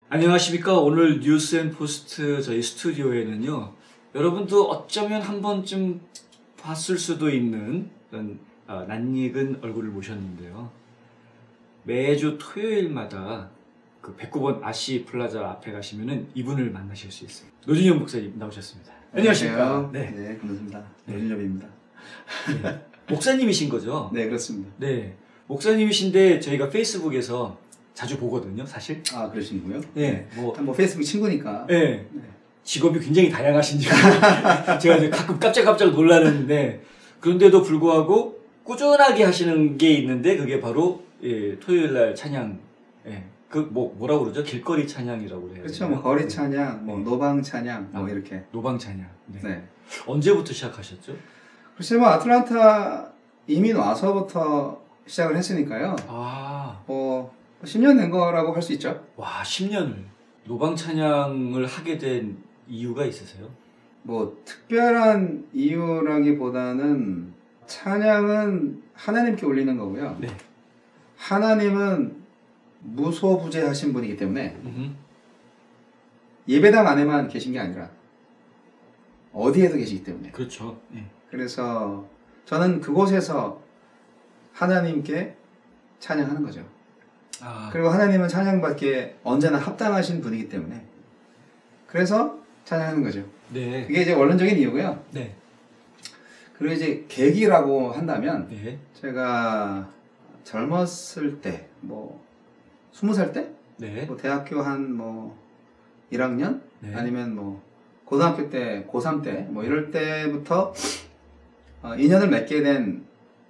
안녕하십니까. 오늘 뉴스앤포스트 저희 스튜디오에는요, 여러분도 어쩌면 한 번쯤 봤을 수도 있는 그런 낯익은 얼굴을 모셨는데요. 매주 토요일마다 그 109번 아시 플라자 앞에 가시면은 이분을 만나실 수 있어요. 노진엽 목사님 나오셨습니다. 안녕하십니까. 네, 반갑습니다. 노진엽입니다. 네. 목사님이신 거죠? 네, 그렇습니다. 네. 목사님이신데 저희가 페이스북에서 자주 보거든요, 사실. 아, 그러시군요. 네. 뭐 페이스북 친구니까. 네. 직업이 굉장히 다양하신지 제가 이제 가끔 깜짝깜짝 놀라는데, 그런데도 불구하고 꾸준하게 하시는 게 있는데 그게 바로 토요일날 찬양, 뭐라고 그러죠? 길거리 찬양이라고 해요. 그렇죠. 뭐 거리 찬양, 뭐 노방 찬양, 뭐 이렇게. 노방 찬양. 네. 네. 언제부터 시작하셨죠? 글쎄 뭐 아틀란타 이민 와서부터 시작을 했으니까요. 뭐 10년 된 거라고 할 수 있죠. 와, 10년을 노방 찬양을 하게 된 이유가 있으세요? 뭐 특별한 이유라기보다는 찬양은 하나님께 올리는 거고요. 네. 하나님은 무소부재하신 분이기 때문에 예배당 안에만 계신 게 아니라 어디에도 계시기 때문에. 그렇죠. 네. 그래서 저는 그곳에서 하나님께 찬양하는 거죠. 그리고 하나님은 찬양받기에 언제나 합당하신 분이기 때문에 그래서 찬양하는 거죠. 네. 그게 이제 원론적인 이유고요. 네. 그리고 이제 계기라고 한다면 네. 제가 젊었을 때, 뭐 20살 때, 네. 뭐 대학교 한 뭐 1학년 네. 아니면 뭐 고등학교 때, 고3 때, 뭐 이럴 때부터 인연을 맺게 된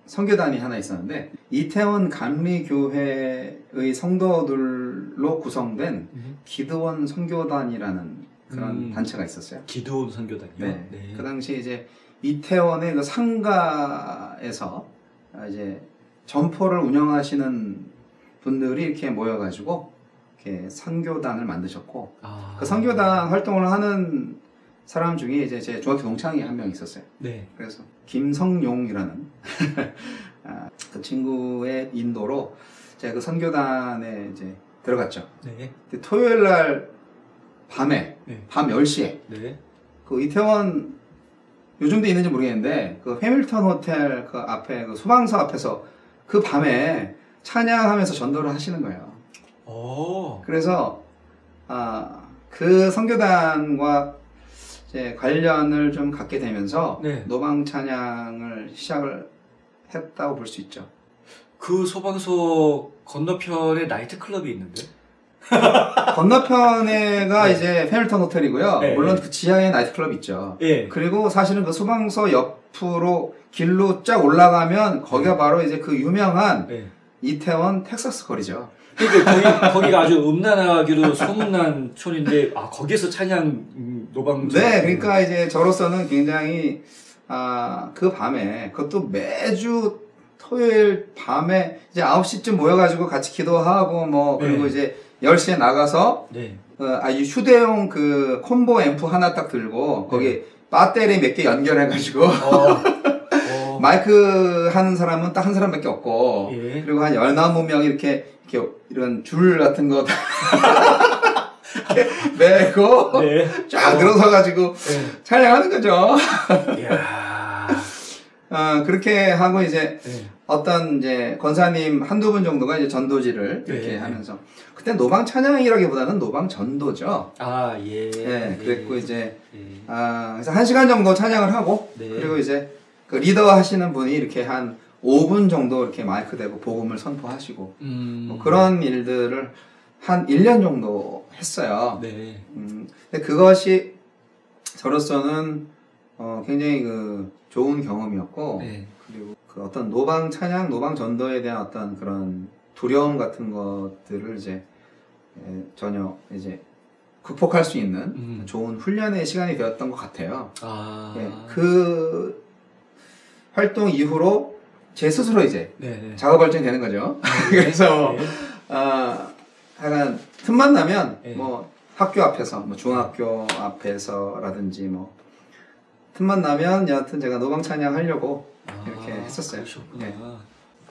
선교단이 하나 있었는데, 이태원 감리교회의 성도들로 구성된 기드원 선교단이라는 그런 단체가 있었어요. 기드원 선교단이요? 네. 네. 그 당시 이제 이태원의 그 상가에서 이제 점포를 운영하시는 분들이 이렇게 모여가지고 이렇게 선교단을 만드셨고, 그 선교단 활동을 하는 사람 중에 이제 제 중학교 동창이 한 명 있었어요. 네. 그래서 김성용이라는 그 친구의 인도로 제가 그 선교단에 이제 들어갔죠. 네. 토요일 날 밤에, 네. 밤 10시에 네. 그 이태원 요즘도 있는지 모르겠는데 그 해밀턴 호텔 그 앞에 그 소방서 앞에서 그 밤에 찬양하면서 전도를 하시는 거예요. 그래서 그 선교단과 이제 관련을 좀 갖게 되면서 네. 노방 찬양을 시작을 했다고 볼 수 있죠. 그 소방서 건너편에 나이트클럽이 있는데? 건너편에가 네. 이제 페밀턴 호텔이고요. 네. 물론 그 지하에 나이트클럽이 있죠. 네. 그리고 사실은 그 소방서 옆으로 길로 쫙 올라가면 거기가 바로 이제 그 유명한 네. 이태원 텍사스 거리죠. 그러니까 거기가 아주 음란하기로 소문난 촌인데, 거기에서 찬양 노방. 네, 그러니까 이제 저로서는 굉장히 그 밤에, 그것도 매주 토요일 밤에 이제 9시쯤 모여가지고 같이 기도하고 뭐 그리고 네. 이제 10시에 나가서 네. 이 휴대용 그 콤보 앰프 하나 딱 들고 거기 배터리 몇 개 연결해가지고 마이크 하는 사람은 딱 한 사람밖에 없고, 예. 그리고 한 19명 이렇게 이런 줄 같은 거 메고 네. 쫙 늘어서가지고 찬양하는 거죠. 이야. 그렇게 하고 이제 네. 어떤 이제 권사님 한두 분 정도가 이제 전도지를 이렇게 네. 하면서, 그때 노방 찬양이라기보다는 노방 전도죠. 예. 네, 그랬고 이제 예. 그래서 1시간 정도 찬양을 하고, 네. 그리고 이제 그 리더 하시는 분이 이렇게 한 5분 정도 이렇게 마이크 대고 복음을 선포하시고 뭐 그런 일들을 한 1년 정도 했어요. 네. 근데 그것이 저로서는 굉장히 그 좋은 경험이었고, 네. 그리고 그 어떤 노방 찬양, 노방 전도에 대한 어떤 그런 두려움 같은 것들을 이제 전혀 이제 극복할 수 있는 좋은 훈련의 시간이 되었던 것 같아요. 네. 그 활동 이후로 제 스스로 이제 네. 작업 활동이 되는 거죠. 그래서 약간 틈만 나면 네. 뭐 학교 앞에서, 뭐 중학교 앞에서라든지 뭐 틈만 나면 여하튼 제가 노방 찬양 하려고 이렇게 했었어요. 그러셨구나. 네.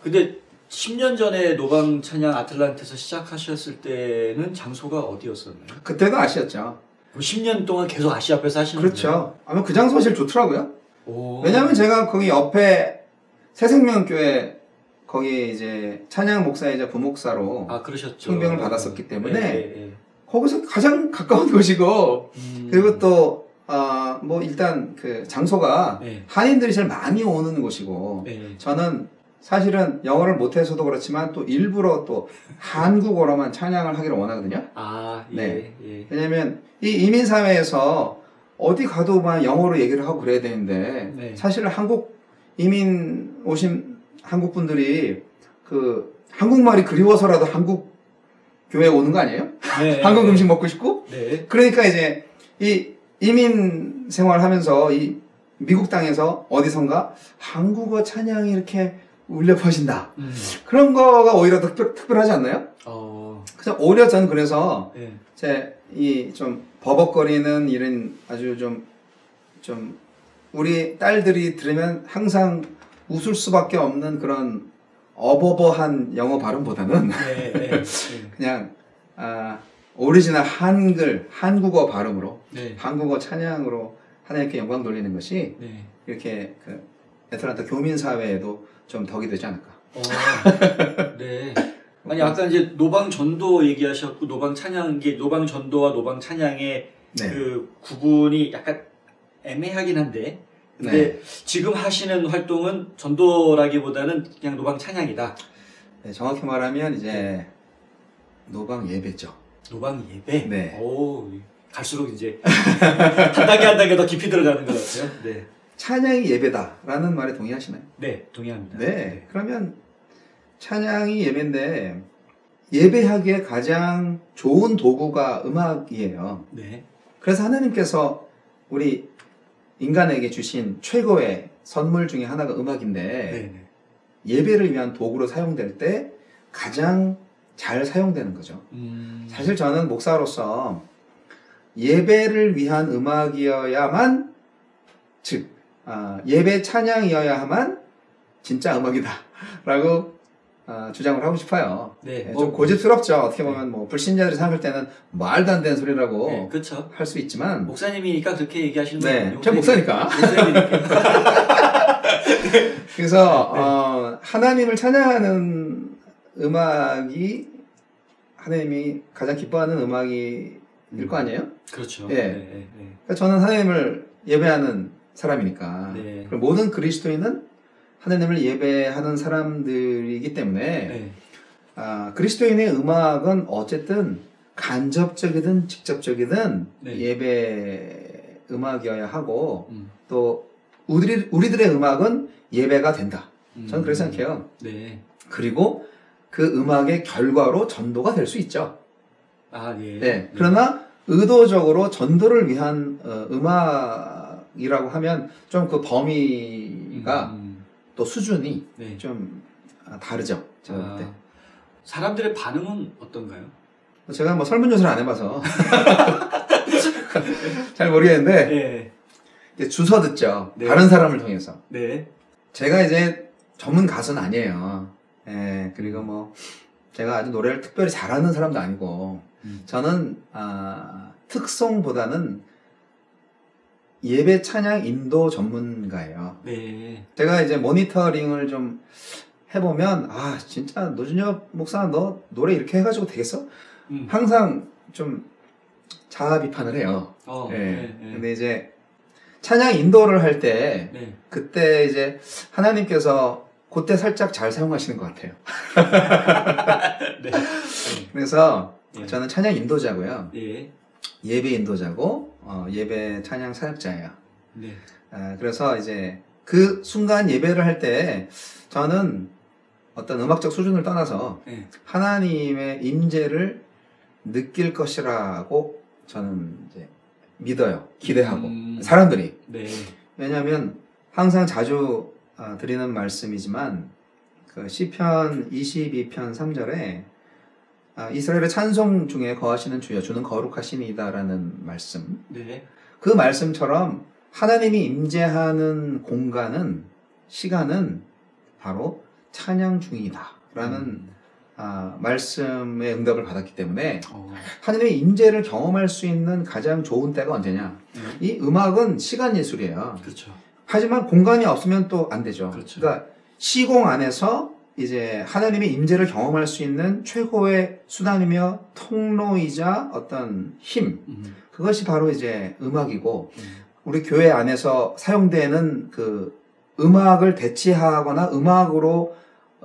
근데 10년 전에 노방 찬양 아틀란트에서 시작하셨을 때는 장소가 어디였었나요? 그때도 아시았죠. 그럼 10년 동안 계속 아시 앞에서 하시는 거예요? 그렇죠. 아마 그 장소가 제일 좋더라고요. 오. 왜냐하면 제가 거기 옆에 새생명교회 거기 이제 찬양 목사이자 부목사로 그러셨죠. 청병을 받았었기 때문에 네. 거기서 가장 가까운 곳이고 그리고 또 뭐 일단 그 장소가 네. 한인들이 제일 많이 오는 곳이고 네. 저는 사실은 영어를 못해서도 그렇지만 또 일부러 또 한국어로만 찬양을 하기를 원하거든요. 예. 네. 예. 왜냐면 이 이민사회에서 어디 가도 막 영어로 얘기를 하고 그래야 되는데 네. 사실 한국 이민 오신 한국 분들이 그 한국말이 그리워서라도 한국 교회에 오는 거 아니에요? 네. 한국 음식 먹고 싶고? 네. 그러니까 이제 이 이민 생활하면서 이 미국 땅에서 어디선가 한국어 찬양이 이렇게 울려 퍼진다. 그런 거가 오히려 더 특별하지 않나요? 그래서 오히려 저는 그래서 네. 제 이 좀 버벅거리는 이런 아주 좀 우리 딸들이 들으면 항상 웃을 수밖에 없는 그런 어버버한 영어 발음보다는 네. 그냥 오리지널 한국어 발음으로 네. 한국어 찬양으로 하나님께 영광 돌리는 것이 네. 이렇게 그 애틀란타 교민 사회에도 좀 덕이 되지 않을까. 네. 아니 아까 이제 노방 전도 얘기하셨고 노방 찬양 게 노방 전도와 노방 찬양의 네. 그 구분이 약간 애매하긴 한데 근데 네. 지금 하시는 활동은 전도라기보다는 그냥 노방 찬양이다. 네, 정확히 말하면 이제 노방 예배죠. 노방 예배. 네. 오, 갈수록 이제 한 단계 더 깊이 들어가는 것 같아요. 네. 찬양이 예배다라는 말에 동의하시나요? 네, 동의합니다. 네. 그러면 찬양이 예배인데 예배하기에 가장 좋은 도구가 음악이에요. 네. 그래서 하나님께서 우리 인간에게 주신 최고의 선물 중에 하나가 음악인데 네. 예배를 위한 도구로 사용될 때 가장 잘 사용되는 거죠. 사실 저는 목사로서 예배를 위한 음악이어야만 즉 예배 찬양이어야만 진짜 음악이다 라고 주장을 하고 싶어요. 네. 좀 고집스럽죠. 어떻게 보면 뭐 불신자들이 생각할 때는 말도 안 되는 소리라고 네, 그렇죠. 할 수 있지만 목사님이니까 그렇게 얘기하시는 네, 거예요. 저 목사니까. 그래서 하나님을 찬양하는 음악이 하나님이 가장 기뻐하는 음악일 거 아니에요? 그렇죠. 예. 네. 그러니까 저는 하나님을 예배하는 사람이니까. 네. 그리고 모든 그리스도인은 하나님을 예배하는 사람들이기 때문에 네. 그리스도인의 음악은 어쨌든 간접적이든 직접적이든 네. 예배 음악이어야 하고 또 우리들의 음악은 예배가 된다. 저는 그렇게 생각해요. 네. 그리고 그 음악의 결과로 전도가 될 수 있죠. 예. 네. 그러나 의도적으로 전도를 위한 음악이라고 하면 좀 그 범위가 또 수준이 네. 좀 다르죠. 제가 볼 때. 사람들의 반응은 어떤가요? 제가 뭐 설문조사를 안 해봐서 잘 모르겠는데 네. 이제 주워 듣죠. 네. 다른 사람을 통해서. 네. 제가 이제 전문 가수는 아니에요. 예, 그리고 뭐 제가 아주 노래를 특별히 잘하는 사람도 아니고 저는 특성보다는 예배 찬양 인도 전문가예요. 네. 제가 이제 모니터링을 좀 해보면 진짜 노준엽 목사 너 노래 이렇게 해가지고 되겠어? 항상 좀 자아 비판을 해요. 네. 근데 이제 찬양 인도를 할 때 네. 그때 이제 하나님께서 그때 살짝 잘 사용하시는 것 같아요. 네. 그래서 네. 저는 찬양 인도자고요. 네. 예배 인도자고 예배 찬양 사역자예요. 네. 그래서 이제 그 순간 예배를 할 때 저는 어떤 음악적 수준을 떠나서 네. 하나님의 임재를 느낄 것이라고 저는 이제 믿어요. 기대하고 사람들이. 네. 왜냐하면 항상 자주 드리는 말씀이지만 그 시편 22편 3절에 이스라엘의 찬송 중에 거하시는 주여 주는 거룩하시니다라는 말씀. 네. 그 말씀처럼 하나님이 임재하는 공간은 시간은 바로 찬양 중이다 말씀의 응답을 받았기 때문에 하나님의 임재를 경험할 수 있는 가장 좋은 때가 언제냐? 이 음악은 시간 예술이에요. 그렇죠. 하지만 공간이 없으면 또 안 되죠. 그렇죠. 그러니까 시공 안에서 이제 하나님의 임재를 경험할 수 있는 최고의 수단이며 통로이자 어떤 힘, 그것이 바로 이제 음악이고, 우리 교회 안에서 사용되는 그 음악을 대체하거나 음악으로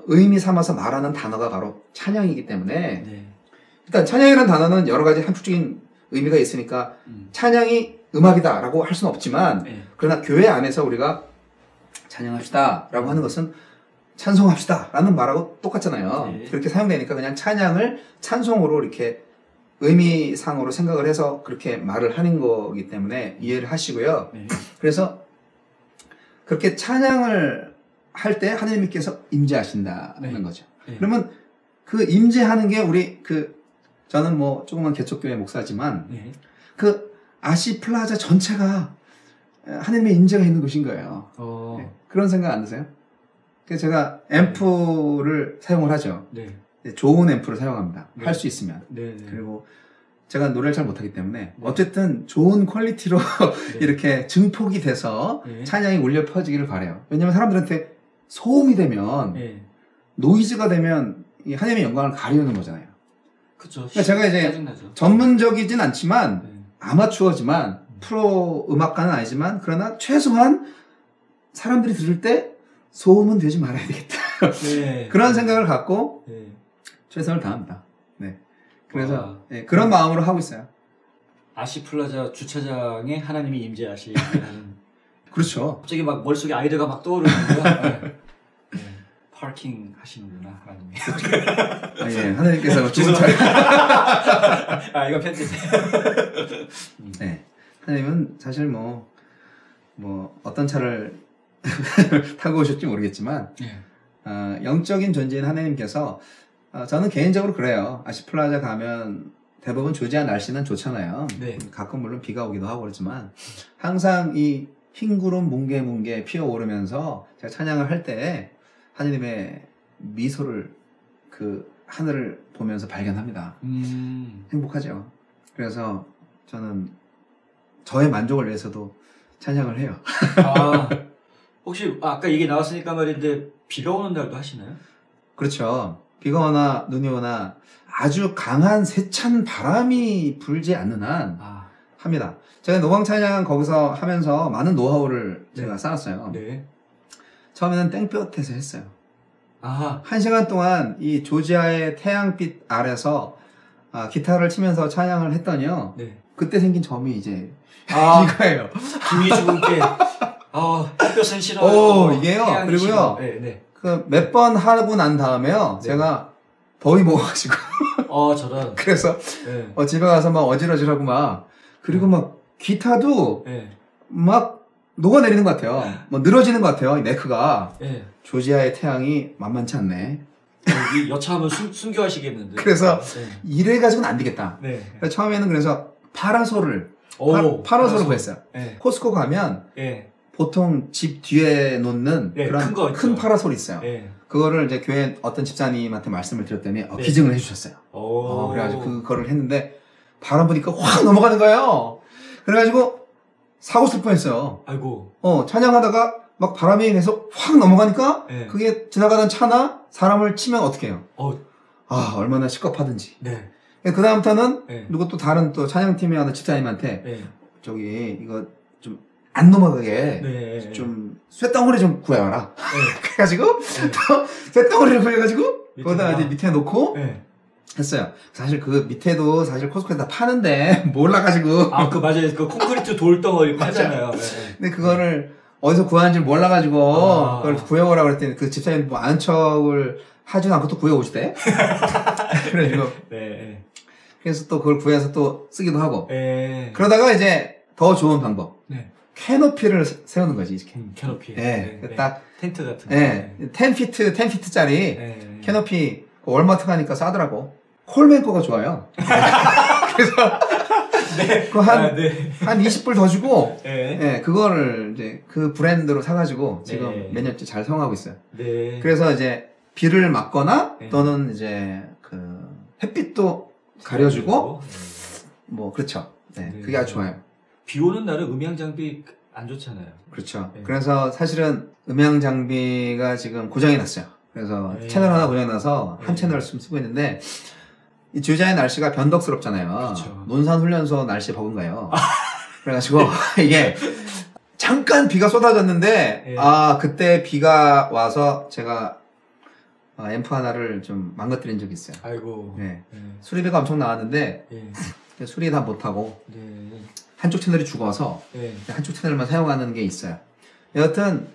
의미 삼아서 말하는 단어가 바로 찬양이기 때문에, 일단 찬양이라는 단어는 여러 가지 함축적인 의미가 있으니까 찬양이 음악이다라고 할 수는 없지만, 그러나 교회 안에서 우리가 찬양합시다라고 하는 것은 찬송합시다라는 말하고 똑같잖아요. 그렇게 사용되니까 그냥 찬양을 찬송으로 이렇게 의미상으로 생각을 해서 그렇게 말을 하는 거기 때문에 이해를 하시고요. 그래서 그렇게 찬양을 할 때 하나님께서 임재하신다는 거죠. 그러면 그 임재하는 게 우리 저는 뭐 조그만 개척교회 목사지만 그 아시플라자 전체가 하나님의 임재가 있는 곳인 거예요. 그런 생각 안 드세요? 그래서 제가 앰프를 사용을 하죠. 좋은 앰프를 사용합니다. 할 수 있으면. 그리고 제가 노래를 잘 못하기 때문에 어쨌든 좋은 퀄리티로 이렇게 증폭이 돼서 찬양이 울려 퍼지기를 바라요. 왜냐면 사람들한테 소음이 되면 노이즈가 되면 이 하나님의 영광을 가리우는 거잖아요. 그렇죠. 그러니까 제가 이제 짜증나죠. 전문적이진 않지만 아마추어지만 프로 음악가는 아니지만 그러나 최소한 사람들이 들을 때 소음은 되지 말아야 되겠다. 그런 생각을 갖고 최선을 다합니다. 그래서 그런 마음으로 하고 있어요. 아시플라자 주차장에 하나님이 임재하시는. 그렇죠. 갑자기 막 머릿속에 아이디어가 막 떠오르는데요. 파킹 하시는구나, 하나님이. 하나님께서 좋은 차. 이건 편집. 하나님은 사실 뭐 어떤 차를 타고 오실지 모르겠지만, 영적인 존재인 하나님께서, 저는 개인적으로 그래요. 아시플라자 가면 대부분 조지아 날씨는 좋잖아요. 가끔 물론 비가 오기도 하고 그렇지만, 항상 이 흰 구름 뭉게뭉게 피어오르면서 제가 찬양을 할 때 하나님의 미소를 그 하늘을 보면서 발견합니다. 행복하죠. 그래서 저는 저의 만족을 위해서도 찬양을 해요. 혹시 아까 얘기 나왔으니까 말인데 비가 오는 날도 하시나요? 그렇죠. 비가 오나 눈이 오나 아주 강한 세찬 바람이 불지 않는 한 합니다. 제가 노방 찬양 거기서 하면서 많은 노하우를 제가 쌓았어요. 처음에는 땡볕에서 했어요. 1시간 동안 이 조지아의 태양빛 아래서 기타를 치면서 찬양을 했더니요. 그때 생긴 점이 이제 이거예요. 김이 죽은 게 햇볕은 싫어요. 이게요. 그리고요. 그 몇 번 하고 난 다음에요. 제가 더위 먹어가지고. 저런. 그래서 집에 가서 막 어질어질하고 막 그리고 막 기타도 막 녹아내리는 것 같아요. 뭐 늘어지는 것 같아요. 이 네크가. 조지아의 태양이 만만치 않네. 여차하면 순교하시겠는데. 그래서 이래가지고는 안 되겠다. 그래서 처음에는 그래서 파라솔을 파라솔을 구했어요. 코스코 가면 보통 집 뒤에 놓는 그런 큰 파라솔이 있어요. 그거를 이제 교회 어떤 집사님한테 말씀을 드렸더니 기증을 해주셨어요. 그래가지고 그거를 했는데 바람 부니까 확 넘어가는 거예요. 그래가지고 사고 쓸 뻔했어요. 아이고. 찬양하다가 막 바람이 계속 확 넘어가니까 그게 지나가던 차나 사람을 치면 어떡해요? 얼마나 시겁하든지. 그 다음부터는 누구 또 다른 또 찬양팀에 하는 집사님한테 저기 이거 좀 안 넘어가게 좀 쇳덩어리 좀 구해와라. 그래가지고 또 쇳덩어리를 구해가지고 거기다 이제 밑에 놓고 했어요. 사실 그 밑에도 사실 코스코에다 파는데 몰라가지고. 맞아요. 그 콘크리트 돌덩어리 파잖아요. 근데 그거를 어디서 구하는지 몰라가지고 그걸 구해오라고 그랬더니 그 집사님 뭐 아는 척을 하지도 않고 또 구해오시대. 그래가지고. 그래서 또 그걸 구해서 또 쓰기도 하고. 그러다가 이제 더 좋은 방법. 캐노피를 세우는 거지. 캐노피. 딱 텐트 같은 거. 10피트 캐노피 월마트 가니까 싸더라고. 콜맨 거가 좋아요. 그래서 한 20불 더 주고 그거를 이제 그 브랜드로 사가지고 지금 몇 년째 잘 사용하고 있어요. 그래서 이제 비를 막거나 네. 또는 이제 그 햇빛도 가려주고 뭐 그렇죠. 네, 네. 그게 아주 좋아요. 비 오는 날은 음향 장비 안 좋잖아요. 그렇죠. 네. 그래서 사실은 음향 장비가 지금 고장이 났어요. 그래서 네. 채널 하나 고장이 나서 한 네. 채널을 쓰고 있는데 이 주자의 날씨가 변덕스럽잖아요. 그렇죠. 논산훈련소 날씨 버금가요. 그래가지고 이게 잠깐 비가 쏟아졌는데 네. 아 그때 비가 와서 제가 앰프 하나를 좀 망가뜨린 적이 있어요. 아이고. 네. 네. 수리비가 엄청 나왔는데 네. 수리 다 못하고 네. 한쪽 채널이 죽어서 네. 한쪽 채널만 사용하는 게 있어요. 여하튼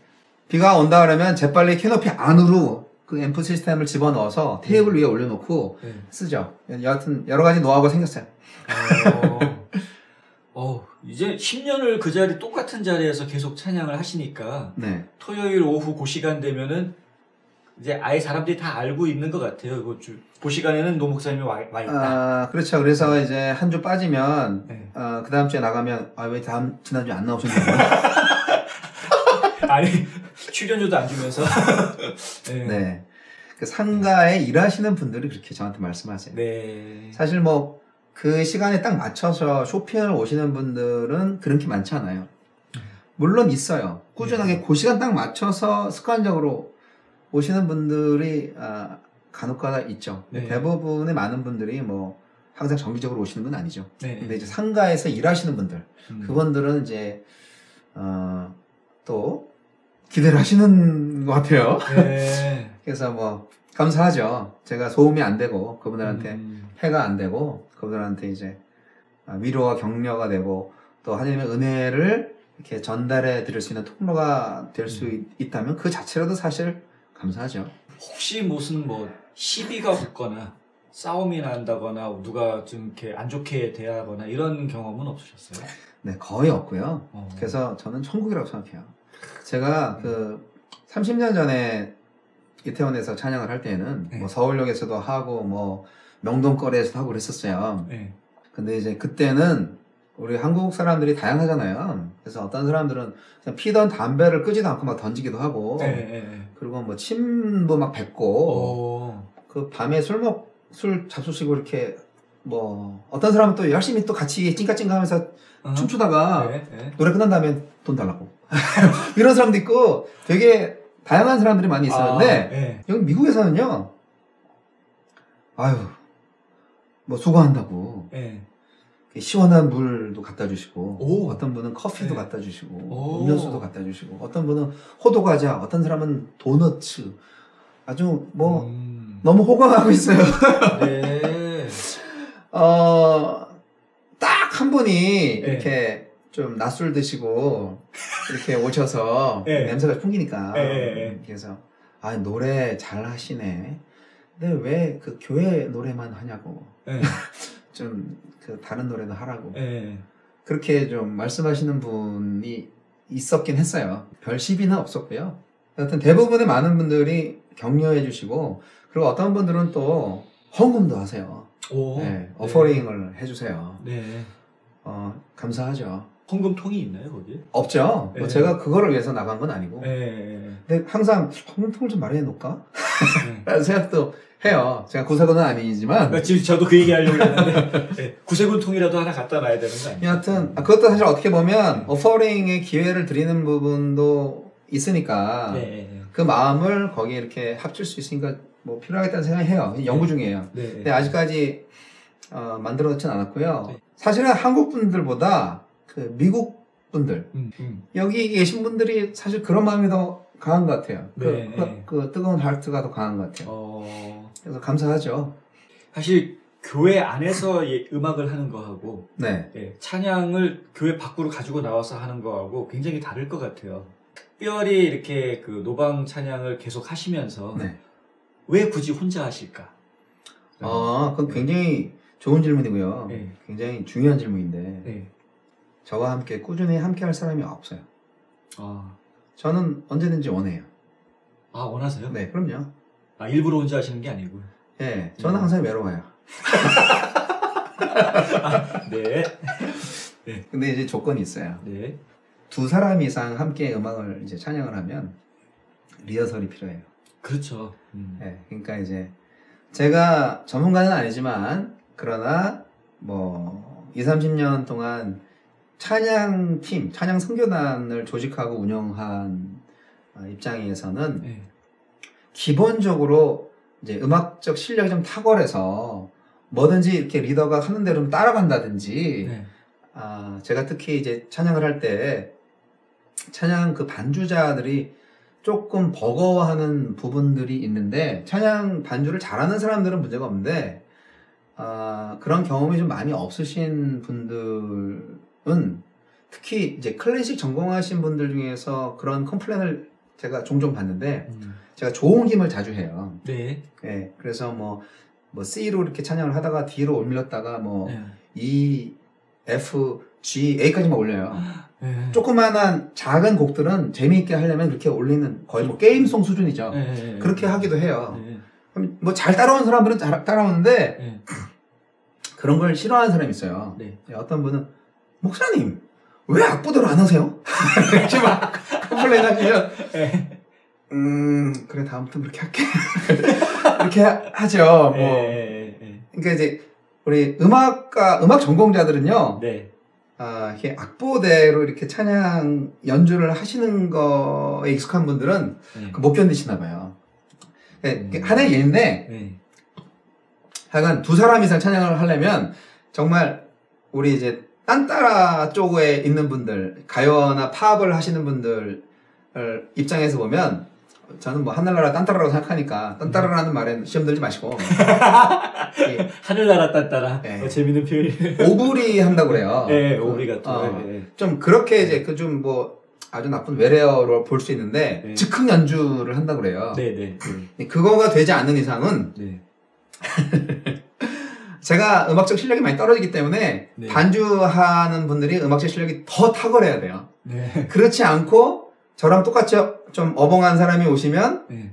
비가 온다 그러면 재빨리 캐노피 안으로 그 앰프 시스템을 집어넣어서 테이블 위에 올려놓고 네. 쓰죠. 여하튼 여러 가지 노하우가 생겼어요. 이제 10년을 그 자리 똑같은 자리에서 계속 찬양을 하시니까 네. 토요일 오후 그 시간 되면은 이제 아예 사람들이 다 알고 있는 것 같아요. 그 시간에는 노 목사님이 와 있다. 아, 그렇죠. 그래서 이제 한 주 빠지면 네. 그 다음 주에 나가면 왜 지난주에 안 나오셨냐고. 아니 출연료도 안 주면서. 네. 네. 그 상가에 일하시는 분들이 그렇게 저한테 말씀하세요. 네. 사실 뭐 그 시간에 딱 맞춰서 쇼핑을 오시는 분들은 그렇게 많지 않아요. 물론 있어요. 꾸준하게 그 시간 딱 맞춰서 습관적으로 오시는 분들이 간혹가다 있죠. 네. 대부분의 많은 분들이 뭐 항상 정기적으로 오시는 건 아니죠. 네. 근데 이제 상가에서 일하시는 분들, 그분들은 이제 또 기대를 하시는 것 같아요. 네. 그래서 뭐 감사하죠. 제가 소음이 안 되고 그분들한테 해가 안 되고 그분들한테 이제 위로와 격려가 되고 또 하나님의 은혜를 이렇게 전달해 드릴 수 있는 통로가 될 수 있다면 그 자체로도 사실 감사하죠. 혹시 무슨 뭐 시비가 붙거나 싸움이 난다거나 누가 좀 이렇게 안 좋게 대하거나 이런 경험은 없으셨어요? 네, 거의 없고요. 그래서 저는 천국이라고 생각해요. 제가 그 30년 전에 이태원에서 찬양을 할 때는 네. 뭐 서울역에서도 하고 뭐 명동거리에서도 하고 그랬었어요. 네. 근데 이제 그때는 우리 한국 사람들이 다양하잖아요. 그래서 어떤 사람들은 그냥 피던 담배를 끄지도 않고 막 던지기도 하고, 네. 그리고 뭐 침도 막 뱉고, 그 밤에 술 잡수시고 이렇게 뭐 어떤 사람은 또 열심히 또 같이 찡까찡까하면서 춤추다가 노래 끝난 다음에 돈 달라고 이런 사람도 있고 되게 다양한 사람들이 많이 있었는데 여기 미국에서는요, 아유 뭐 수고한다고. 시원한 물도 갖다 주시고 어떤 분은 커피도 갖다 주시고 음료수도 갖다 주시고 어떤 분은 호두과자, 어떤 사람은 도너츠, 아주 뭐 너무 호강하고 있어요. 네. 딱 한 분이 이렇게 좀 낮술 드시고 이렇게 오셔서 냄새가 풍기니까 그래서 노래 잘 하시네. 근데 왜 그 교회 노래만 하냐고. 좀 그 다른 노래도 하라고. 그렇게 좀 말씀하시는 분이 있었긴 했어요. 별 시비는 없었고요. 하여튼 대부분의 많은 분들이 격려해 주시고, 그리고 어떤 분들은 또 헌금도 하세요. 어퍼링을 해주세요. 감사하죠. 헌금통이 있나요, 거기? 없죠. 뭐 제가 그거를 위해서 나간 건 아니고. 근데 항상 헌금통을 좀 마련해 놓을까? 라는 생각도 해요. 제가 구세군은 아니지만. 지금 저도 그 얘기 하려고 했는데, 구세군통이라도 하나 갖다 놔야 되는 거 아니에요? 여하튼, 그것도 사실 어떻게 보면, 어퍼링의 기회를 드리는 부분도 있으니까, 그 마음을 거기에 이렇게 합칠 수 있으니까, 뭐, 필요하겠다는 생각을 해요. 연구 중이에요. 근데 아직까지, 만들어놓진 않았고요. 사실은 한국 분들보다, 그, 미국 분들, 여기 계신 분들이 사실 그런 마음이 더 강한 것 같아요. 그 뜨거운 하트가 더 강한 것 같아요. 그래서 감사하죠. 사실 교회 안에서 음악을 하는 거하고 찬양을 교회 밖으로 가지고 나와서 하는 거하고 굉장히 다를 것 같아요. 특별히 이렇게 그 노방 찬양을 계속 하시면서 왜 굳이 혼자 하실까? 그건 굉장히 좋은 질문이고요. 굉장히 중요한 질문인데 저와 함께 꾸준히 함께 할 사람이 없어요. 저는 언제든지 원해요. 원하세요? 네, 그럼요. 일부러 혼자 하시는 게 아니고. 네, 저는 항상 외로워요. 네. 근데 이제 조건이 있어요. 두 사람 이상 함께 음악을 이제 찬양을 하면 리허설이 필요해요. 그렇죠. 네, 그러니까 이제 제가 전문가는 아니지만 그러나 뭐 20, 30년 동안 찬양팀, 찬양 선교단을 조직하고 운영한 입장에서는 네. 기본적으로 이제 음악적 실력이 좀 탁월해서 뭐든지 이렇게 리더가 하는 대로 따라간다든지 네. 제가 특히 이제 찬양을 할 때 찬양 그 반주자들이 조금 버거워하는 부분들이 있는데 찬양 반주를 잘하는 사람들은 문제가 없는데 그런 경험이 좀 많이 없으신 분들은 특히 이제 클래식 전공하신 분들 중에서 그런 컴플레인을 제가 종종 봤는데 제가 좋은 힘을 자주 해요. 네. 네, 그래서 뭐 C로 이렇게 찬양을 하다가 D로 올렸다가 뭐 네. E, F, G, A까지만 올려요. 네. 조그만한 작은 곡들은 재미있게 하려면 그렇게 올리는 거의 뭐 게임송 수준이죠. 네. 그렇게 하기도 해요. 네. 뭐 잘 따라오는 사람들은 잘 따라오는데 네. 그런 걸 싫어하는 사람이 있어요. 네. 어떤 분은 목사님 왜 악보대로 안 하세요? 이렇게 막 컴플레인 하시면 그래 다음부터 그렇게 할게. 이렇게 하죠. 뭐 그러니까 이제 우리 음악 전공자들은요. 네. 이렇게 악보대로 이렇게 찬양 연주를 하시는 거에 익숙한 분들은 네. 못 견디시나 봐요. 하나의 예인데, 네. 하여간 2사람 이상 찬양을 하려면 정말 우리 이제 딴따라 쪽에 있는 분들, 가요나 팝을 하시는 분들 입장에서 보면 저는 뭐 하늘나라 딴따라라고 생각하니까 딴따라라는 말에 시험 들지 마시고 하늘나라 딴따라. 네. 재밌는 표현. 오브리 한다고 그래요. 네, 오브리 같은. 네. 좀 그렇게 이제 그 좀 뭐 아주 나쁜 외래어로 볼 수 있는데 네. 즉흥 연주를 한다고 그래요. 네. 그거가 되지 않는 이상은 네. 제가 음악적 실력이 많이 떨어지기 때문에 네. 반주하는 분들이 음악적 실력이 더 탁월해야 돼요. 네. 그렇지 않고 저랑 똑같이 좀 어벙한 사람이 오시면 네.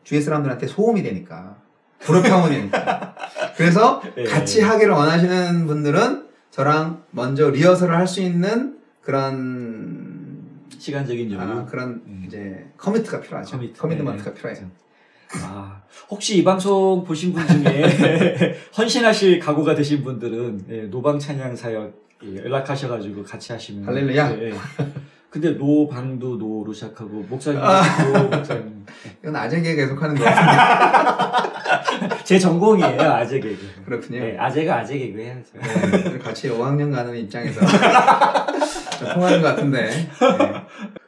주위 사람들한테 소음이 되니까 불협화음이 되니까 그래서 네. 같이 하기를 원하시는 분들은 저랑 먼저 리허설을 할 수 있는 그런 시간적인 여유. 그런 이제 커미트가 필요하죠. 커미트먼트가 네. 필요해요. 혹시 이 방송 보신 분 중에 헌신하실 각오가 되신 분들은 노방 찬양 사역 연락하셔가지고 같이 하시면 할렐루야. 네. 근데 노방도 노로 시작하고 목사님도 목사님. 이건 아재 개그 계속 하는 거 같은데. 제 전공이에요, 아재 개그. 그렇군요. 네, 아재가 아재 개그 해야죠. 네, 같이 5학년 가는 입장에서 좀 통하는 것 같은데. 네.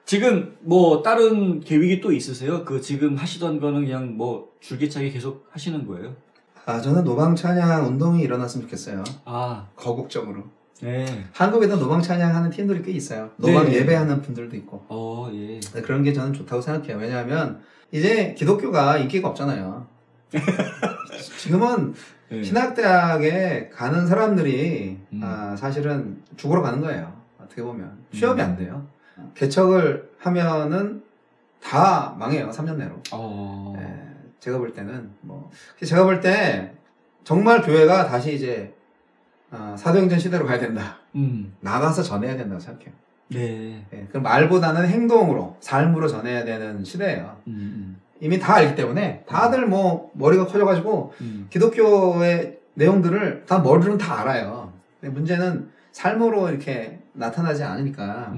지금 뭐 다른 계획이 또 있으세요? 그 지금 하시던 거는 그냥 뭐 줄기차게 계속 하시는 거예요? 저는 노방 찬양 운동이 일어났으면 좋겠어요. 거국적으로. 네. 한국에도 노방 찬양하는 팀들이 꽤 있어요. 노방 네. 예배하는 분들도 있고. 예. 그런 게 저는 좋다고 생각해요. 왜냐하면 이제 기독교가 인기가 없잖아요. 지금은 네. 신학대학에 가는 사람들이 사실은 죽으러 가는 거예요. 어떻게 보면 취업이 안 돼요. 개척을 하면은 다 망해요. 3년 내로. 네, 제가 볼 때는 제가 볼 때 정말 교회가 다시 이제 사도행전 시대로 가야 된다. 나가서 전해야 된다고 생각해요. 네. 네, 그 말보다는 행동으로, 삶으로 전해야 되는 시대예요. 이미 다 알기 때문에 다들 뭐 머리가 커져가지고 기독교의 내용들을 다 머리로는 다 알아요. 근데 문제는 삶으로 이렇게 나타나지 않으니까.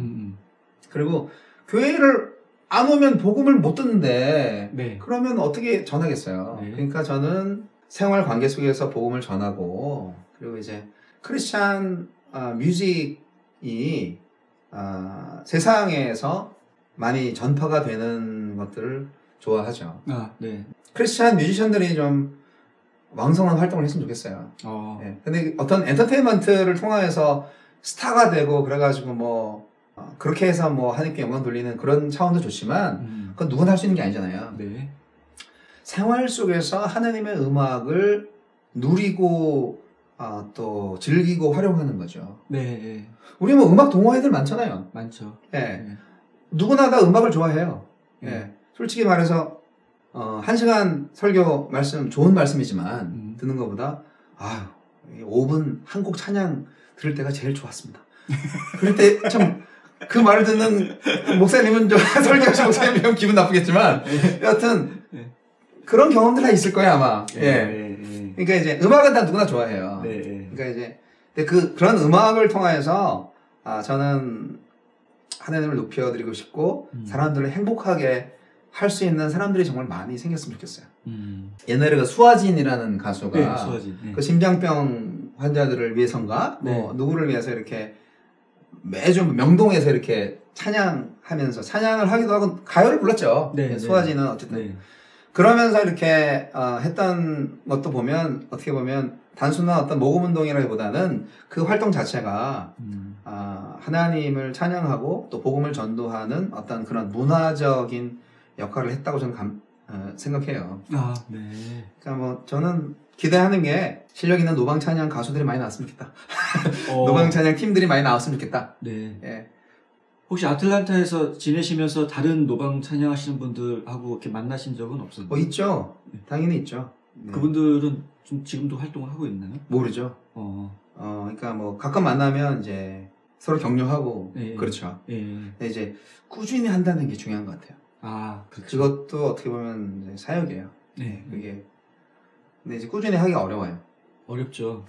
그리고 교회를 안 오면 복음을 못 듣는데 네. 그러면 어떻게 전하겠어요. 네. 그러니까 저는 생활 관계 속에서 복음을 전하고 그리고 이제 크리스찬 뮤직이 세상에서 많이 전파가 되는 것들을 좋아하죠. 네. 크리스찬 뮤지션들이 좀 왕성한 활동을 했으면 좋겠어요. 네. 근데 어떤 엔터테인먼트를 통해서 스타가 되고 그래가지고 뭐 그렇게 해서 뭐 하나님께 영광 돌리는 그런 차원도 좋지만 그건 누구나 할 수 있는 게 아니잖아요. 네. 생활 속에서 하나님의 음악을 누리고 또 즐기고 활용하는 거죠. 네. 우리 뭐 음악 동호회들 많잖아요. 많죠. 네. 누구나 다 음악을 좋아해요. 네. 솔직히 말해서 1시간 설교 말씀 좋은 말씀이지만 듣는 것보다 5분 한 곡 찬양 들을 때가 제일 좋았습니다. 그럴 때 참 그 말을 듣는 목사님은 좀 설교하신 목사님이면 기분 나쁘겠지만 여하튼 그런 경험들 다 있을 거예요 아마. 그러니까 이제 음악은 다 누구나 좋아해요. 그러니까 이제 근데 그런 음악을 통해서 저는 하나님을 높여드리고 싶고 사람들을 행복하게 할 수 있는 사람들이 정말 많이 생겼으면 좋겠어요. 옛날에 그 수아진이라는 가수가 수아진. 그 심장병 환자들을 위해선가 뭐 누구를 위해서 이렇게 매주 명동에서 이렇게 찬양하면서 찬양을 하기도 하고 가요를 불렀죠. 수아진은 어쨌든 그러면서 이렇게 했던 것도 보면 어떻게 보면 단순한 어떤 모금 운동이라기보다는 그 활동 자체가 하나님을 찬양하고 또 복음을 전도하는 어떤 그런 문화적인 역할을 했다고 저는 생각해요. 그러니까 뭐 저는 기대하는 게 실력 있는 노방 찬양 가수들이 많이 나왔으면 좋겠다. 노방 찬양 팀들이 많이 나왔으면 좋겠다. 혹시 아틀란타에서 지내시면서 다른 노방 찬양하시는 분들하고 이렇게 만나신 적은 없었나요? 있죠. 당연히 있죠. 그분들은 좀 지금도 활동을 하고 있나요? 모르죠. 그러니까 뭐 가끔 만나면 이제 서로 격려하고 그렇죠. 근데 이제 꾸준히 한다는 게 중요한 것 같아요. 그렇죠. 그것도 어떻게 보면 이제 사역이에요. 그게 근데 이제 꾸준히 하기가 어려워요. 어렵죠.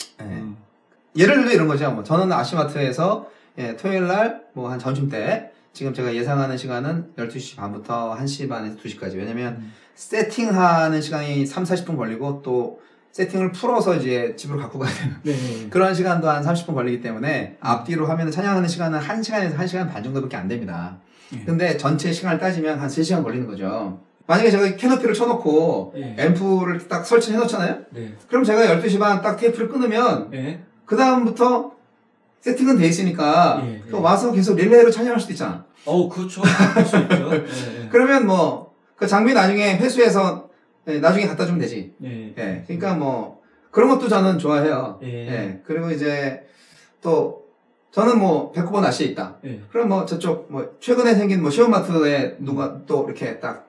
예를 들어 이런 거죠. 뭐 저는 아시마트에서 토요일 날 뭐 한 점심 때 지금 제가 예상하는 시간은 12시 반부터 1시 반에서 2시까지. 왜냐면 세팅하는 시간이 3, 40분 걸리고 또 세팅을 풀어서 이제 집으로 갖고 가야 되는 그런 시간도 한 30분 걸리기 때문에 앞뒤로 하면 찬양하는 시간은 1시간에서 1시간 반 정도밖에 안 됩니다. 근데 전체 시간을 따지면 한 3시간 걸리는 거죠. 만약에 제가 캐노피를 쳐놓고 앰프를 딱 설치해 놓잖아요? 그럼 제가 12시 반 딱 테이프를 끊으면 그 다음부터 세팅은 돼 있으니까 또 와서 계속 릴레이로 찬양할 수도 있잖아. 그렇죠. 할 수 있죠. 그러면 뭐 그 장비 나중에 회수해서 나중에 갖다 주면 되지. 그러니까 뭐 그런 것도 저는 좋아해요. 그리고 이제 또 저는 뭐 백호번 아시에 있다. 그럼 뭐 저쪽 뭐 최근에 생긴 뭐 시원마트에 누가 또 이렇게 딱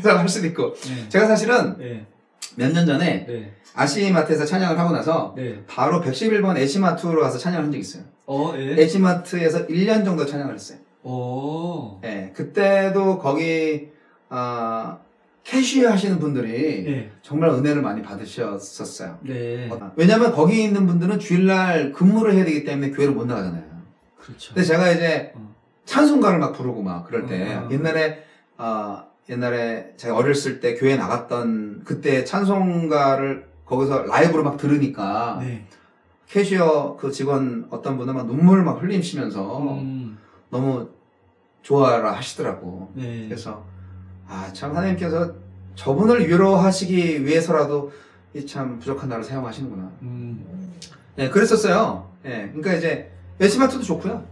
할 수도 있고. 제가 사실은 몇 년 전에 아시마트에서 찬양을 하고 나서 바로 111번 H마트로 가서 찬양을 한 적이 있어요. H마트에서 1년 정도 찬양을 했어요. 그때도 거기 캐시어 하시는 분들이 정말 은혜를 많이 받으셨었어요. 왜냐면 거기 있는 분들은 주일날 근무를 해야 되기 때문에 교회를 못 나가잖아요. 그렇죠. 근데 제가 이제 찬송가를 막 부르고 막 그럴 때 옛날에 제가 어렸을 때 교회 나갔던 그때 찬송가를 거기서 라이브로 막 들으니까 캐시어 그 직원 어떤 분은 막 눈물 막 흘리시면서 너무 좋아라 하시더라고. 그래서 참 하나님께서 저분을 위로하시기 위해서라도 이 참 부족한 나를 사용하시는구나. 그랬었어요. 그러니까 이제 에스마트도 좋고요.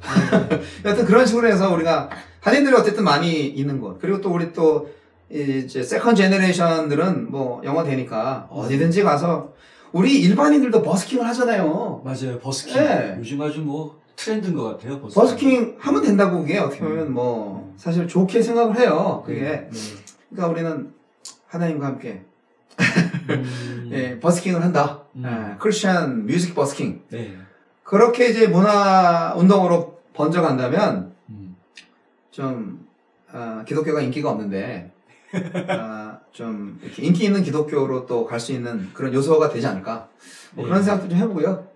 여하튼 그런 식으로 해서 우리가 한인들이 어쨌든 많이 있는 곳. 그리고 또 우리 또 이제 세컨 제너레이션들은 뭐 영어 되니까 어디든지 가서 우리 일반인들도 버스킹을 하잖아요. 맞아요. 버스킹. 요즘 아주 뭐 트렌드인 것 같아요. 버스킹 하면 된다고 그게 어떻게 보면 뭐 사실 좋게 생각을 해요. 그게. 그러니까 우리는 하나님과 함께 버스킹을 한다. 크리스천 뮤직 버스킹. 그렇게 이제 문화 운동으로 번져간다면 좀 기독교가 인기가 없는데 좀 이렇게 인기 있는 기독교로 또 갈 수 있는 그런 요소가 되지 않을까 뭐 그런 생각도 좀 해보고요.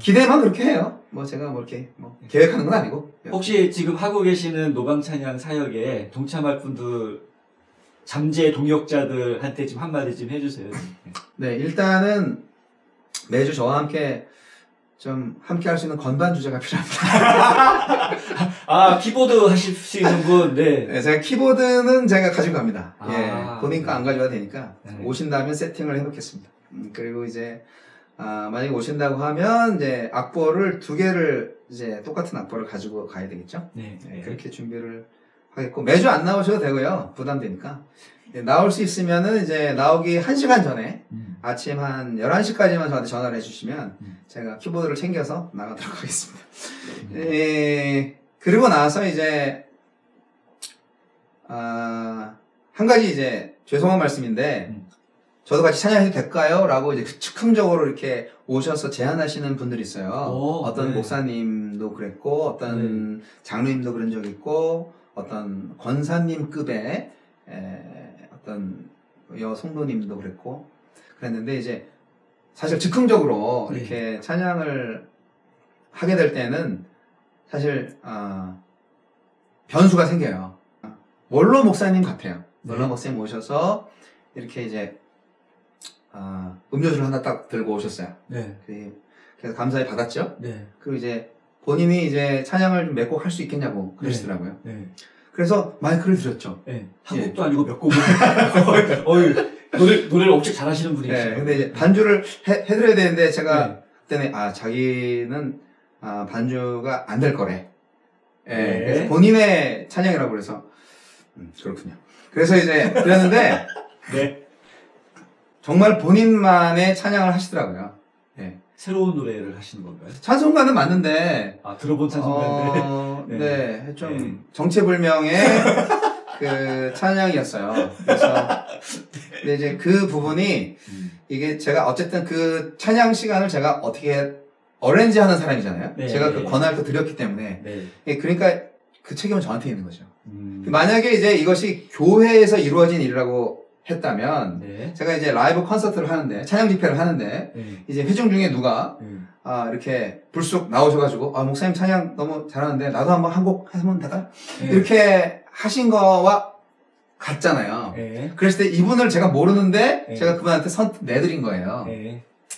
기대만 그렇게 해요. 뭐 제가 뭐 이렇게 뭐 계획하는 건 아니고. 혹시 지금 하고 계시는 노방찬양 사역에 동참할 분들 잠재 동역자들한테 좀 한마디 좀 해주세요. 일단은 매주 저와 함께 좀 함께 할 수 있는 건반 주제가 필요합니다. 키보드 하실 수 있는 분, 제가 키보드는 제가 가지고 갑니다. 본인 거 안 가져와도 되니까. 오신다면 세팅을 해놓겠습니다. 그리고 이제, 만약에 오신다고 하면, 이제, 악보를 2개를, 이제, 똑같은 악보를 가지고 가야 되겠죠? 그렇게 준비를 하겠고, 매주 안 나오셔도 되고요. 부담되니까. 나올 수 있으면은, 이제, 나오기 1시간 전에, 아침 한 11시까지만 저한테 전화를 해주시면 제가 키보드를 챙겨서 나가도록 하겠습니다. 그리고 나서 이제 한 가지 이제 죄송한 말씀인데 저도 같이 찬양해도 될까요? 라고 이제 즉흥적으로 이렇게 오셔서 제안하시는 분들이 있어요. 어떤 네. 목사님도 그랬고, 어떤 장로님도 그런 적 있고, 어떤 권사님급의 어떤 성도님도 그랬고, 그랬는데 이제 사실 즉흥적으로 네. 이렇게 찬양을 하게 될 때는 사실 변수가 생겨요. 원로 목사님 같아요. 원로 목사님 오셔서 이렇게 이제 음료수를 하나 딱 들고 오셨어요. 네. 그래서 감사히 받았죠. 네. 그리고 이제 본인이 이제 찬양을 좀 몇 곡 할 수 있겠냐고 그러시더라고요. 네. 그래서 마이크를 드렸죠. 네. 한 곡도 아니고 몇 곡을. 노래를 엄청 잘하시는 분이시죠. 네. 근데 이제 반주를 해드려야 되는데 제가 그때는 자기는 반주가 안 될 거래. 네. 그래서 본인의 찬양이라고 그래서 그렇군요. 그래서 이제 그랬는데 네. 정말 본인만의 찬양을 하시더라고요. 네. 새로운 노래를 하시는 건가요? 찬송가는 맞는데 들어본 찬송가인데 네, 좀 정체불명의 그 찬양이었어요. 그래서 근데 이제 그 부분이 이게 제가 어쨌든 그 찬양 시간을 제가 어떻게 어레인지하는 사람이잖아요. 네. 제가 그 권한을 또 드렸기 때문에 그러니까 그 책임은 저한테 있는 거죠. 만약에 이제 이것이 교회에서 이루어진 일이라고 했다면 제가 이제 라이브 콘서트를 하는데 찬양 집회를 하는데 이제 회중 중에 누가 이렇게 불쑥 나오셔가지고 목사님 찬양 너무 잘하는데 나도 한번 한 곡 하면 될까요? 이렇게 하신 거와 같잖아요. 그랬을 때 이분을 제가 모르는데 제가 그분한테 선뜻 내드린 거예요.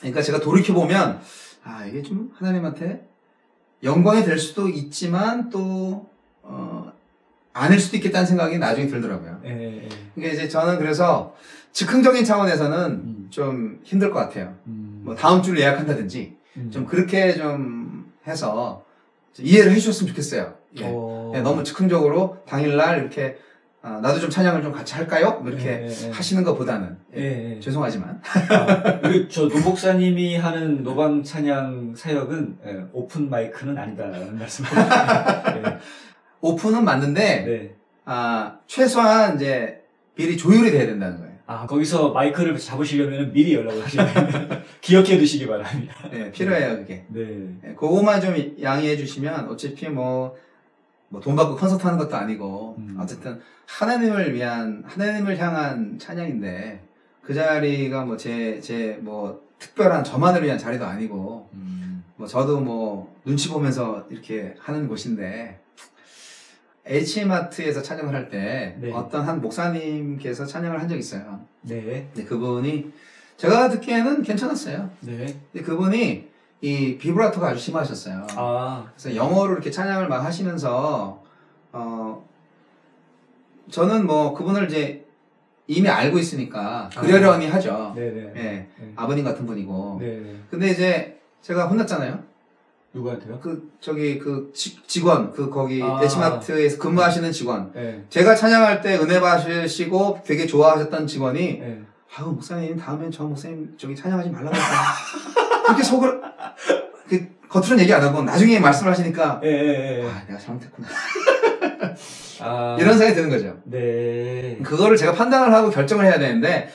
그러니까 제가 돌이켜보면 이게 좀 하나님한테 영광이 될 수도 있지만 또 아닐 수도 있겠다는 생각이 나중에 들더라고요. 그러니까 이제 저는 그래서 즉흥적인 차원에서는 좀 힘들 것 같아요. 뭐 다음 주를 예약한다든지 좀 그렇게 좀 해서 이해를 해주셨으면 좋겠어요. 예, 너무 즉흥적으로 당일날 이렇게 나도 좀 찬양을 좀 같이 할까요? 뭐 이렇게 하시는 것보다는 죄송하지만 그리고 저 노목사님이 하는 노방 찬양 사역은 오픈 마이크는 아니다라는 말씀을 오픈은 맞는데 최소한 이제 미리 조율이 돼야 된다는 거예요. 거기서 마이크를 잡으시려면 미리 연락을 하시면 기억해 두시기 바랍니다. 네, 필요해요, 그게. 그거만 좀 양해해 주시면 어차피 돈 받고 콘서트 하는 것도 아니고 어쨌든 하나님을 향한 찬양인데 그 자리가 특별한 저만을 위한 자리도 아니고 저도 눈치 보면서 이렇게 하는 곳인데 H마트에서 찬양을 할 때 어떤 한 목사님께서 찬양을 한 적이 있어요. 근데 그분이 제가 듣기에는 괜찮았어요. 근데 그분이 이 비브라토가 아주 심하셨어요. 그래서 영어로 이렇게 찬양을 막 하시면서 저는 그분을 이제 이미 알고 있으니까 그러려니 하죠. 아버님 같은 분이고. 근데 이제 제가 혼났잖아요. 누구한테요? 직원, 거기, H마트에서 근무하시는 직원. 제가 찬양할 때 은혜 받으시고 되게 좋아하셨던 직원이, 목사님, 다음엔 저 목사님 찬양하지 말라고 했어요. 그렇게 속을, 겉으로는 얘기 안 하고 나중에 말씀을 하시니까, 내가 잘못했구나. 이런 생각이 드는 거죠. 그거를 제가 판단을 하고 결정을 해야 되는데,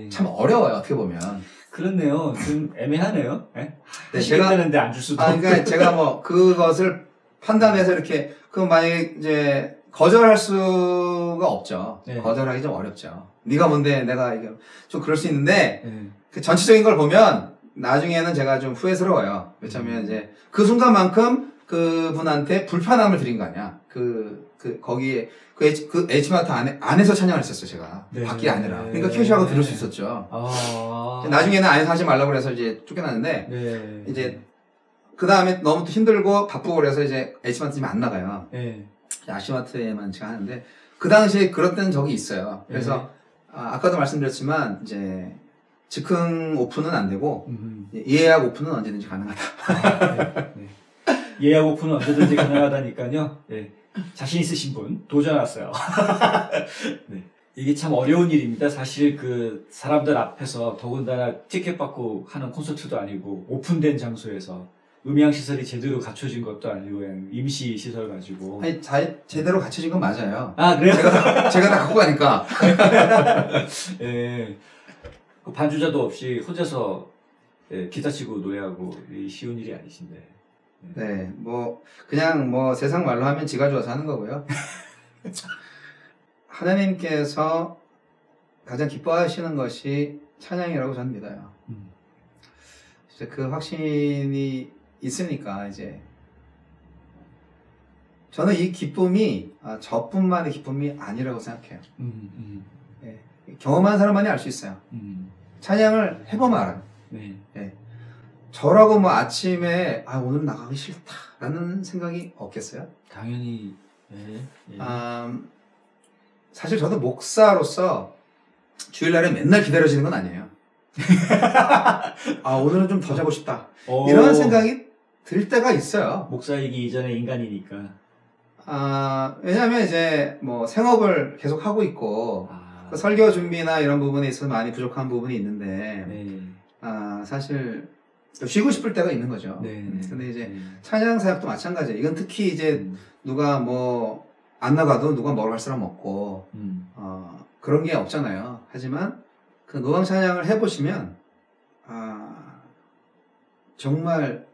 참 어려워요, 어떻게 보면. 그렇네요. 좀 애매하네요. 하시겠다는데 안 줄 수도 없고. 그러니까 제가 그것을 판단해서 이렇게, 만약에 이제, 거절할 수가 없죠. 거절하기 좀 어렵죠. 네가 뭔데, 내가 이게, 좀 그럴 수 있는데, 그 전체적인 걸 보면, 나중에는 제가 좀 후회스러워요. 왜냐면 이제, 그 순간만큼 그분한테 불편함을 드린 거 아니야. 거기에, H마트 안에서 찬양을 했었어요, 제가. 밖이 아니라. 그러니까 캐시하고 들을 수 있었죠. 나중에는 안에서 하지 말라고 그래서 이제 쫓겨났는데, 이제, 그 다음에 너무 힘들고 바쁘고 그래서 이제 H마트면 안 나가요. H마트에만 제가 하는데, 그 당시에 그랬던 적이 있어요. 그래서, 아까도 말씀드렸지만, 이제, 즉흥 오픈은 안 되고, 예약 오픈은 언제든지 가능하다. 예약 오픈은 언제든지 가능하다니까요. 자신 있으신 분 도전하세요. 이게 참 어려운 일입니다. 사실 사람들 앞에서 더군다나 티켓 받고 하는 콘서트도 아니고 오픈된 장소에서 음향 시설이 제대로 갖춰진 것도 아니고 그냥 임시 시설 가지고. 제대로 갖춰진 건 맞아요. 그래요? 제가 다 갖고 가니까. 그 반주자도 없이 혼자서 예, 기타 치고 노래하고 쉬운 일이 아니신데. 네, 뭐 그냥 뭐 세상 말로 하면 지가 좋아서 하는 거고요. 하나님께서 가장 기뻐하시는 것이 찬양이라고 저는 믿어요. 이제 그 확신이 있으니까 이제 저는 이 기쁨이 저뿐만의 기쁨이 아니라고 생각해요. 네, 경험한 사람만이 알 수 있어요. 찬양을 해보면 알아요. 네. 네. 저라고 뭐 아침에 오늘 나가기 싫다라는 생각이 없겠어요? 당연히. 네. 네. 사실 저도 목사로서 주일날에 맨날 기다려지는 건 아니에요. 오늘은 좀 더 자고 싶다. 이런 생각이 들 때가 있어요. 목사이기 이전에 인간이니까. 왜냐면 이제 뭐 생업을 계속 하고 있고 그 설교 준비나 이런 부분에 있어서 많이 부족한 부분이 있는데 네. 사실 쉬고 싶을 때가 있는 거죠. 네. 근데 이제 찬양 사역도 마찬가지예요. 이건 특히 이제 누가 뭐 안 나가도 누가 먹으러 갈 사람 없고 그런 게 없잖아요. 하지만 그 노방 찬양을 해보시면 정말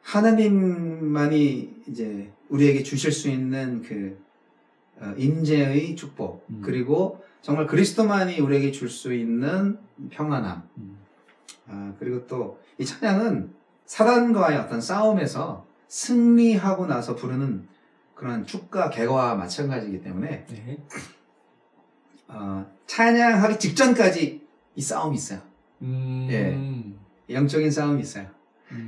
하나님만이 이제 우리에게 주실 수 있는 그 임재의 축복 그리고 정말 그리스도만이 우리에게 줄 수 있는 평안함 그리고 또 이 찬양은 사단과의 어떤 싸움에서 승리하고 나서 부르는 그런 축가 개가와 마찬가지이기 때문에 네. 찬양하기 직전까지 이 싸움이 있어요. 예, 영적인 싸움이 있어요.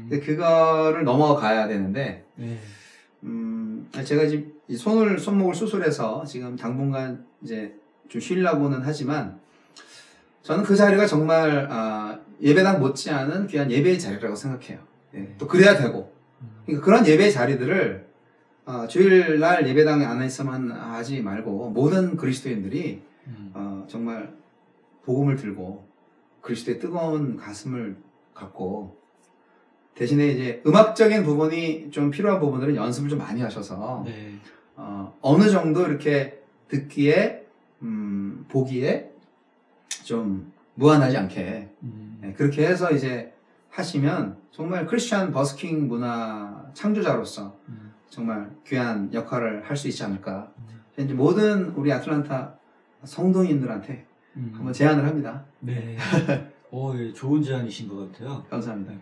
그거를 넘어가야 되는데 네. 제가 지금 손목을 수술해서 지금 당분간 이제 좀 쉬려고는 하지만 저는 그 자리가 정말 예배당 못지않은 귀한 예배의 자리라고 생각해요. 예, 또 그래야 되고 그러니까 그런 예배의 자리들을 주일날 예배당 안에서만 하지 말고 모든 그리스도인들이 정말 복음을 들고 그리스도의 뜨거운 가슴을 갖고 대신에 이제 음악적인 부분이 좀 필요한 부분들은 연습을 좀 많이 하셔서 네. 어느 정도 이렇게 듣기에 보기에 좀 무한하지 않게 네, 그렇게 해서 이제 하시면 정말 크리스천 버스킹 문화 창조자로서 정말 귀한 역할을 할 수 있지 않을까. 이제 모든 우리 아틀란타 성도인들한테 한번 제안을 합니다. 네. 예, 좋은 제안이신 것 같아요. 감사합니다.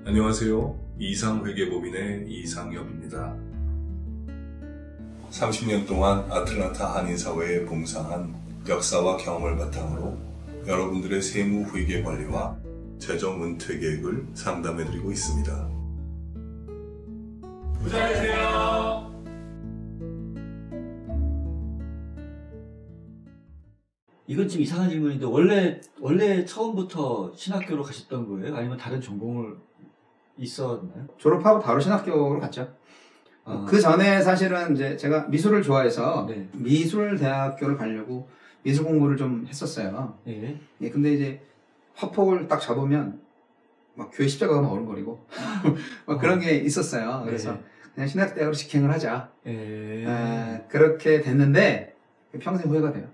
안녕하세요. 이상회계법인의 이상엽입니다. 30년 동안 아틀란타 한인사회에 봉사한 역사와 경험을 바탕으로 여러분들의 세무 회계 관리와 재정 은퇴 계획을 상담해드리고 있습니다. 부자 되세요. 이건 좀 이상한 질문인데 원래 처음부터 신학교로 가셨던 거예요? 아니면 다른 전공을 있었나요? 졸업하고 바로 신학교로 갔죠. 그 전에 사실은 이제 제가 미술을 좋아해서 네. 미술대학교를 가려고 미술 공부를 좀 했었어요. 네. 예, 근데 이제 화폭을 딱 잡으면 막 교회 십자가가 막 어른거리고 막 그런 게 있었어요. 그래서 네. 그냥 신학대학으로 직행을 하자. 네. 그렇게 됐는데 평생 후회가 돼요.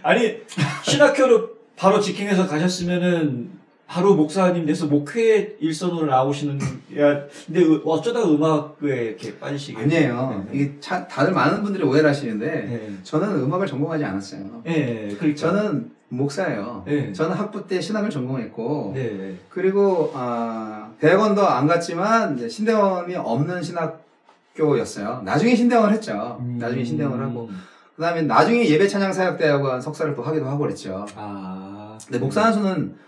아니 신학교로 바로 직행해서 가셨으면은 바로 목사님 돼서 목회 일선으로 나오시는 근데 어쩌다 음악에 이렇게 빠지시게 아니에요. 네. 이게 다들 많은 분들이 오해를 하시는데 네. 저는 음악을 전공하지 않았어요. 네, 그러니까. 저는 목사예요. 네. 저는 학부 때 신학을 전공했고 네. 그리고 대학원도 안 갔지만 이제 신대원이 없는 신학교였어요. 나중에 신대원을 했죠. 나중에 신대원을 하고 그 다음에 나중에 예배 찬양 사역대학원 석사를 또 하기도 하고 그랬죠. 근데 목사 한수는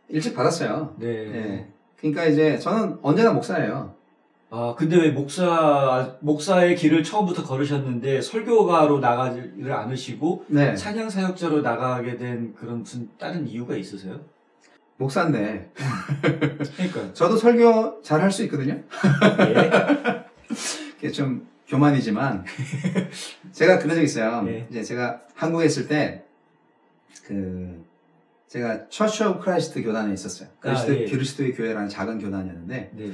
일찍 받았어요. 네. 네. 그러니까 이제 저는 언제나 목사예요. 근데 왜 목사의 길을 처음부터 걸으셨는데 설교가로 나가지를 않으시고 네. 찬양 사역자로 나가게 된 그런 무슨 다른 이유가 있으세요? 목사인데. 그러니까요. 저도 설교 잘 할 수 있거든요. 예. 그게 좀 교만이지만 제가 그런 적 있어요. 예. 이제 제가 한국에 있을 때 제가 처치 오브 크라이스트 교단에 있었어요. 예. 그리스도의 교회라는 작은 교단이었는데 네.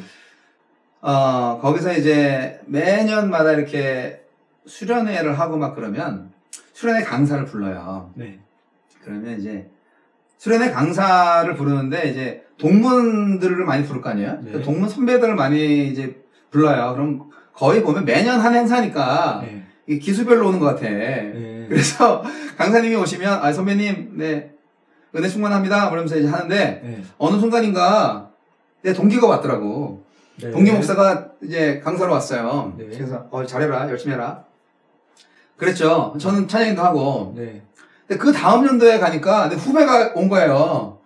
거기서 이제 매년마다 이렇게 수련회를 하고 막 그러면 수련회 강사를 불러요. 네. 그러면 이제 수련회 강사를 부르는데 이제 동문들을 많이 부를 거 아니에요? 네. 동문 선배들을 많이 이제 불러요. 그럼 거의 보면 매년 한 행사니까 네. 이게 기수별로 오는 것 같아. 네. 그래서 강사님이 오시면 아 선배님 네 은혜 충만합니다. 그러면서 이제 하는데 네. 어느 순간인가 내 동기가 왔더라고. 네. 동기 목사가 이제 강사로 왔어요. 네. 그래서 잘해라 열심히 해라. 그랬죠. 저는 찬양인도 하고. 네. 근데 그 다음 연도에 가니까 내 후배가 온 거예요.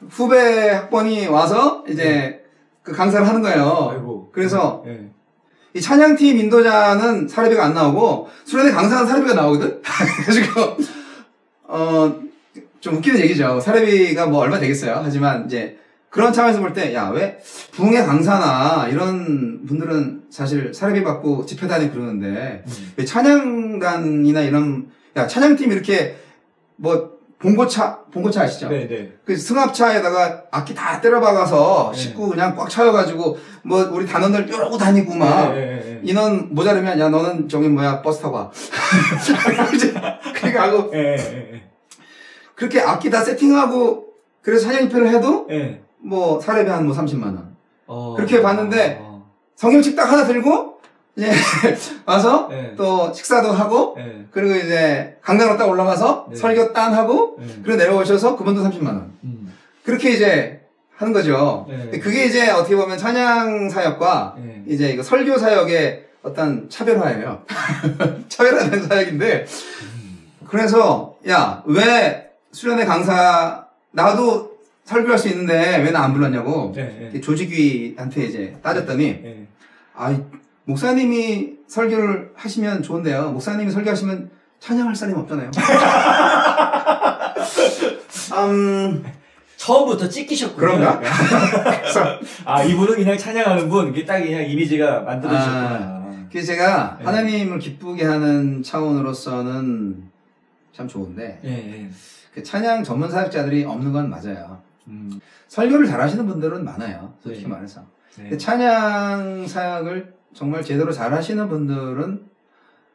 후배 학번이 와서 이제 그 강사를 하는 거예요. 아이고. 그래서 네. 이 찬양팀 인도자는 사례비가 안 나오고 수련회 강사는 사례비가 나오거든. 그래가지고 좀 웃기는 얘기죠. 사례비가 뭐 얼마 되겠어요. 하지만 이제 그런 차원에서 볼 때 야 왜 부흥회 강사나 이런 분들은 사실 사례비 받고 집회 다니고 그러는데 왜 찬양단이나 이런 야 찬양팀 이렇게 뭐 봉고차 아시죠? 네네. 그 승합차에다가 악기 다 때려박아서 네. 식구 그냥 꽉 차여가지고 뭐 우리 단원들 이러고 다니고 막 네. 인원 모자르면 야 너는 저기 뭐야 버스 타고 와. 그렇게 하고 네. 그렇게 악기 다 세팅하고 그래서 찬양 집회를 해도 네. 뭐 사례비 한 뭐 30만 원 그렇게 봤는데 성경책 딱 하나 들고 이제 와서 네. 또 식사도 하고 네. 그리고 이제 강당으로 딱 올라가서 네. 설교 딴 하고 그리고 내려오셔서 그분도 30만 원 그렇게 이제 하는 거죠. 네. 그게 이제 어떻게 보면 찬양 사역과 네. 이제 이거 설교 사역의 어떤 차별화예요. 차별화된 사역인데 그래서 야 왜 수련회 강사 나도 설교할 수 있는데 왜 나 안 불렀냐고 네. 조직위한테 이제 따졌더니 네. 아 목사님이 설교를 하시면 좋은데요. 목사님이 설교하시면 찬양할 사람이 없잖아요. 처음부터 찍히셨군요. 그런가? 그래서 이분은 그냥 찬양하는 분, 이게 딱 그냥 이미지가 만들어지셨구나. 그래서 제가 네. 하나님을 기쁘게 하는 차원으로서는 참 좋은데 네. 그 찬양 전문 사역자들이 없는 건 맞아요. 설교를 잘하시는 분들은 많아요. 솔직히 네. 말해서. 네. 근데 찬양 사역을 정말 제대로 잘하시는 분들은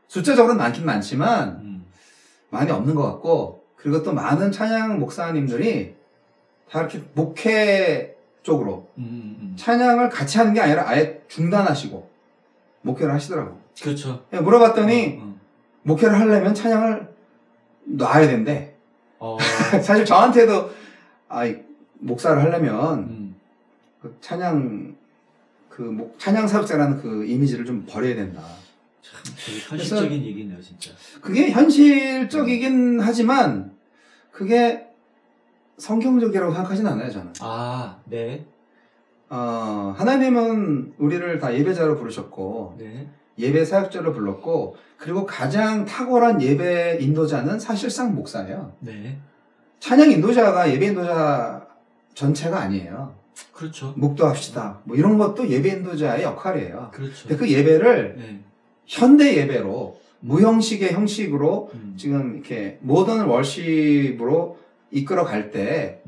숫자적으로는 많긴 많지만 많이 없는 것 같고 그리고 또 많은 찬양 목사님들이 다 이렇게 목회 쪽으로 찬양을 같이 하는 게 아니라 아예 중단하시고 목회를 하시더라고. 그렇죠. 물어봤더니 목회를 하려면 찬양을 놔야 된대. 사실 저한테도 목사를 하려면 그 찬양 찬양 사역자라는 그 이미지를 좀 버려야 된다. 참 되게 현실적인 얘기네요, 진짜. 그게 현실적이긴 하지만 그게 성경적이라고 생각하진 않아요, 저는. 네. 하나님은 우리를 다 예배자로 부르셨고 네. 예배 사역자로 불렀고 그리고 가장 탁월한 예배 인도자는 사실상 목사예요. 네. 찬양 인도자가 예배 인도자 전체가 아니에요. 그렇죠. 묵도합시다. 뭐 이런 것도 예배 인도자의 역할이에요. 그렇죠. 근데 그 예배를 네. 현대 예배로 무형식의 형식으로 지금 이렇게 모던 월십으로 이끌어 갈 때